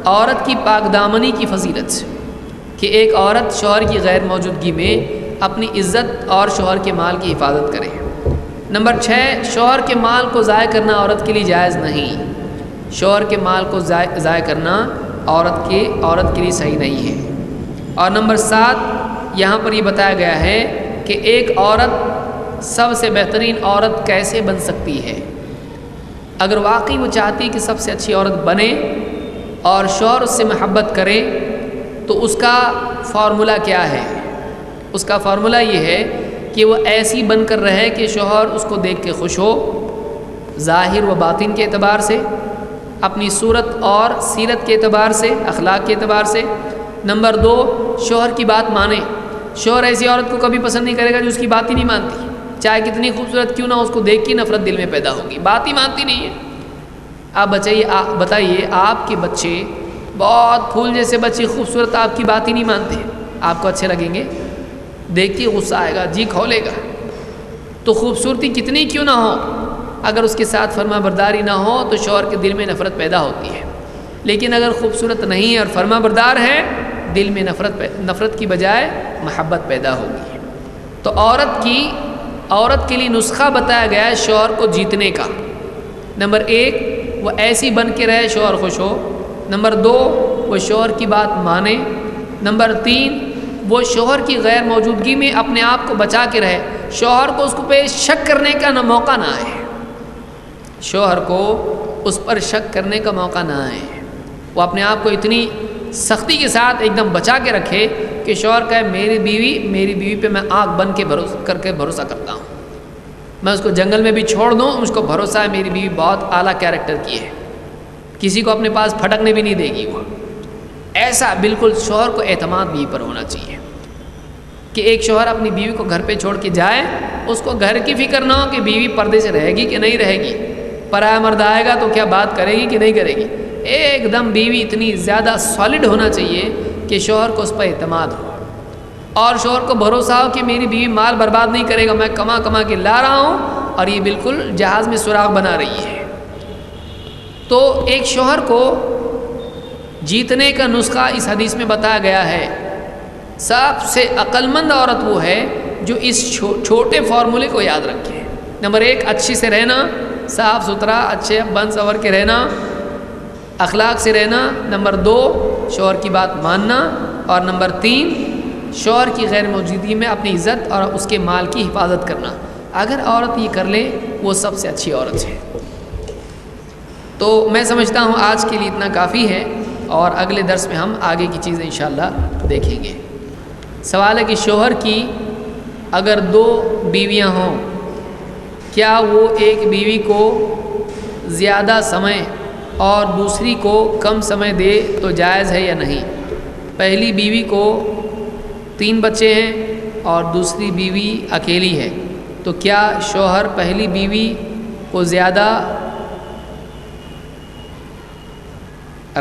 عورت کی پاک دامنی کی فضیلت، کہ ایک عورت شوہر کی غیر موجودگی میں اپنی عزت اور شوہر کے مال کی حفاظت کرے۔ نمبر 6، شوہر کے مال کو ضائع کرنا عورت کے لیے جائز نہیں، شوہر کے مال کو ضائع کرنا عورت کے لیے صحیح نہیں ہے۔ اور نمبر 7، یہاں پر یہ بتایا گیا ہے کہ ایک عورت سب سے بہترین عورت کیسے بن سکتی ہے۔ اگر واقعی وہ چاہتی کہ سب سے اچھی عورت بنے اور شوہر اس سے محبت کرے تو اس کا فارمولہ کیا ہے؟ اس کا فارمولہ یہ ہے کہ وہ ایسی بن کر رہے کہ شوہر اس کو دیکھ کے خوش ہو، ظاہر و باطن کے اعتبار سے، اپنی صورت اور سیرت کے اعتبار سے، اخلاق کے اعتبار سے۔ نمبر 2، شوہر کی بات مانے۔ شوہر ایسی عورت کو کبھی پسند نہیں کرے گا جو اس کی بات ہی نہیں مانتی، چاہے کتنی خوبصورت کیوں نہ، اس کو دیکھ کے نفرت دل میں پیدا ہوگی، بات ہی مانتی نہیں ہے۔ آپ بتائیے آپ کے بچے، بہت پھول جیسے بچے، خوبصورت، آپ کی بات ہی نہیں مانتے، آپ کو اچھے لگیں گے؟ دیکھ کے غصہ آئے گا، جی کھولے گا۔ تو خوبصورتی کتنی کیوں نہ ہو، اگر اس کے ساتھ فرما برداری نہ ہو تو شوہر کے دل میں نفرت پیدا ہوتی ہے۔ لیکن اگر خوبصورت نہیں ہے اور فرما بردار ہے، دل میں نفرت کی بجائے محبت پیدا ہوگی۔ تو عورت کے لیے نسخہ بتایا گیا ہے شوہر کو جیتنے کا۔ نمبر 1، وہ ایسی بن کے رہے شوہر خوش ہو۔ نمبر 2، وہ شوہر کی بات مانے۔ نمبر 3، وہ شوہر کی غیر موجودگی میں اپنے آپ کو بچا کے رہے، شوہر کو اس پہ شک کرنے کا موقع نہ آئے، شوہر کو اس پر شک کرنے کا موقع نہ آئے، وہ اپنے آپ کو اتنی سختی کے ساتھ ایک دم بچا کے رکھے کہ شوہر کہے میری بیوی پہ میں آنکھ بن کے بھروسہ کرتا ہوں، میں اس کو جنگل میں بھی چھوڑ دوں، مجھ کو بھروسہ ہے میری بیوی بہت اعلیٰ کیریکٹر کی ہے، کسی کو اپنے پاس پھٹکنے بھی نہیں دے گی وہ۔ ایسا بالکل شوہر کو اعتماد بیوی پر ہونا چاہیے کہ ایک شوہر اپنی بیوی کو گھر پہ چھوڑ کے جائے، اس کو گھر کی فکر نہ ہو کہ بیوی پردے سے رہے گی کہ نہیں رہے گی، پرایا مرد آئے گا تو کیا بات کرے گی کہ نہیں کرے گی۔ ایک دم بیوی اتنی زیادہ سالڈ ہونا چاہیے کہ شوہر کو اس پر اعتماد ہو، اور شوہر کو بھروسہ ہو کہ میری بیوی مال برباد نہیں کرے گا، میں کما کے لا رہا ہوں اور یہ بالکل جہاز میں سراغ بنا رہی ہے۔ تو ایک شوہر کو جیتنے کا نسخہ اس حدیث میں بتایا گیا ہے۔ سب سے عقل مند عورت وہ ہے جو اس چھوٹے فارمولے کو یاد رکھے۔ نمبر 1، اچھی سے رہنا، صاف ستھرا، اچھے بن سنور کے رہنا، اخلاق سے رہنا۔ نمبر 2، شوہر کی بات ماننا، اور نمبر 3، شوہر کی غیر موجودگی میں اپنی عزت اور اس کے مال کی حفاظت کرنا۔ اگر عورت یہ کر لے وہ سب سے اچھی عورت ہے۔ تو میں سمجھتا ہوں آج کے لیے اتنا کافی ہے، اور اگلے درس میں ہم آگے کی چیزیں انشاءاللہ دیکھیں گے۔ سوال ہے کہ شوہر کی اگر 2 بیویاں ہوں، کیا وہ ایک بیوی کو زیادہ سمے اور دوسری کو کم سمے دے تو جائز ہے یا نہیں؟ پہلی بیوی کو 3 بچے ہیں اور دوسری بیوی اکیلی ہے، تو کیا شوہر پہلی بیوی کو زیادہ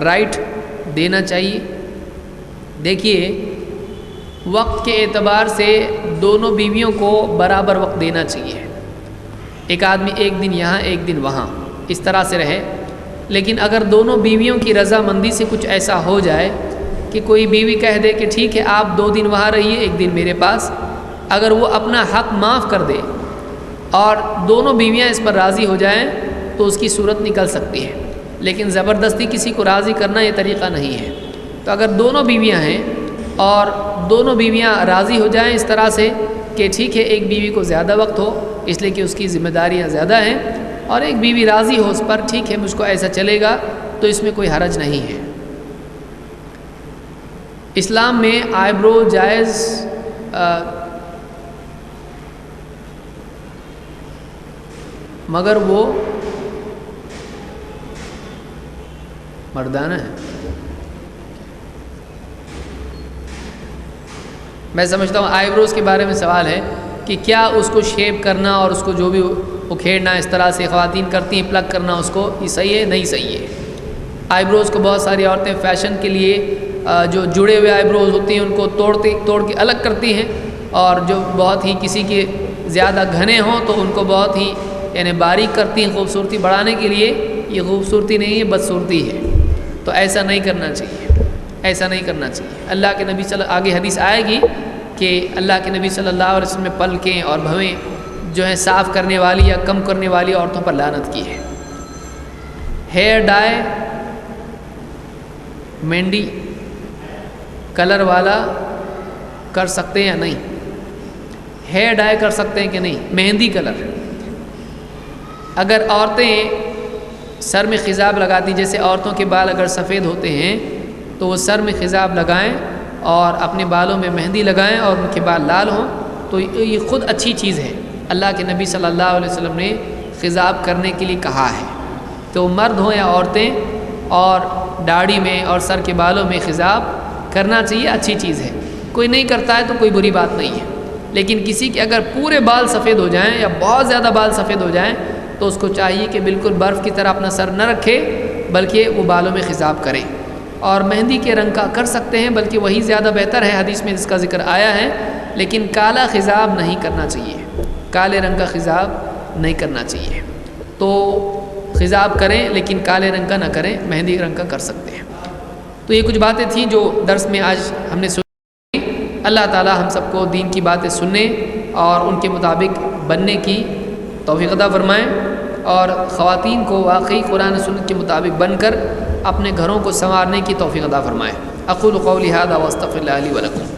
رائٹ دینا چاہیے؟ دیکھیے، وقت کے اعتبار سے دونوں بیویوں کو برابر وقت دینا چاہیے۔ ایک آدمی ایک دن یہاں ایک دن وہاں اس طرح سے رہے، لیکن اگر دونوں بیویوں کی رضامندی سے کچھ ایسا ہو جائے کہ کوئی بیوی کہہ دے کہ ٹھیک ہے آپ 2 دن وہاں رہیے 1 دن میرے پاس، اگر وہ اپنا حق معاف کر دے اور دونوں بیویاں اس پر راضی ہو جائیں تو اس کی صورت نکل سکتی ہے، لیکن زبردستی کسی کو راضی کرنا یہ طریقہ نہیں ہے۔ تو اگر دونوں بیویاں ہیں اور دونوں بیویاں راضی ہو جائیں اس طرح سے کہ ٹھیک ہے ایک بیوی کو زیادہ وقت ہو اس لیے کہ اس کی ذمہ داریاں زیادہ ہیں، اور ایک بیوی راضی ہو اس پر، ٹھیک ہے مجھ کو ایسا چلے گا، تو اس میں کوئی حرج نہیں ہے۔ اسلام میں آئیبرو جائز مگر وہ مردانہ ہے. میں سمجھتا ہوں آئی بروز کے بارے میں سوال ہے کہ کیا اس کو شیپ کرنا اور اس کو جو بھی اکھیڑنا اس طرح سے خواتین کرتی ہیں پلگ کرنا اس کو، یہ صحیح ہے؟ نہیں صحیح ہے. آئی بروز کو بہت ساری عورتیں فیشن کے لیے جو جڑے ہوئے آئی بروز ہوتے ہیں ان کو توڑ کے الگ کرتی ہیں، اور جو بہت ہی کسی کے زیادہ گھنے ہوں تو ان کو بہت ہی یعنی باریک کرتی ہیں خوبصورتی بڑھانے کے لیے. یہ خوبصورتی نہیں ہے، بدصورتی ہے. تو ایسا نہیں کرنا چاہیے، ایسا نہیں کرنا چاہیے. اللہ کے نبی آگے حدیث آئے گی کہ اللہ کے نبی صلی اللہ علیہ وسلم نے پلکیں اور بھویں جو ہیں صاف کرنے والی یا کم کرنے والی عورتوں پر لعنت کی ہے. ہیئر ڈائی مہندی کلر والا کر سکتے ہیں یا نہیں؟ ہیئر ڈائی کر سکتے ہیں کہ نہیں؟ مہندی کلر اگر عورتیں سر میں خضاب لگاتی، جیسے عورتوں کے بال اگر سفید ہوتے ہیں تو وہ سر میں خضاب لگائیں اور اپنے بالوں میں مہندی لگائیں اور ان کے بال لال ہوں تو یہ خود اچھی چیز ہے. اللہ کے نبی صلی اللہ علیہ وسلم نے خضاب کرنے کے لیے کہا ہے. تو مرد ہوں یا عورتیں، اور داڑھی میں اور سر کے بالوں میں خضاب کرنا چاہیے، اچھی چیز ہے. کوئی نہیں کرتا ہے تو کوئی بری بات نہیں ہے، لیکن کسی کے اگر پورے بال سفید ہو جائیں یا بہت زیادہ بال سفید ہو جائیں تو اس کو چاہیے کہ بالکل برف کی طرح اپنا سر نہ رکھے بلکہ وہ بالوں میں خضاب کرے. اور مہندی کے رنگ کا کر سکتے ہیں، بلکہ وہی زیادہ بہتر ہے، حدیث میں اس کا ذکر آیا ہے. لیکن کالا خضاب نہیں کرنا چاہیے، کالے رنگ کا خضاب نہیں کرنا چاہیے. تو خضاب کریں لیکن کالے رنگ کا نہ کریں، مہندی رنگ کا کر سکتے ہیں. تو یہ کچھ باتیں تھیں جو درس میں آج ہم نے سنی. اللہ تعالی ہم سب کو دین کی باتیں سننے اور ان کے مطابق بننے کی توفیق عطا فرمائیں، اور خواتین کو واقعی قرآن و سنت کے مطابق بن کر اپنے گھروں کو سنوارنے کی توفیق عطا فرمائیں. اقول قولی ھذا واستغفر اللہ لی ولکم.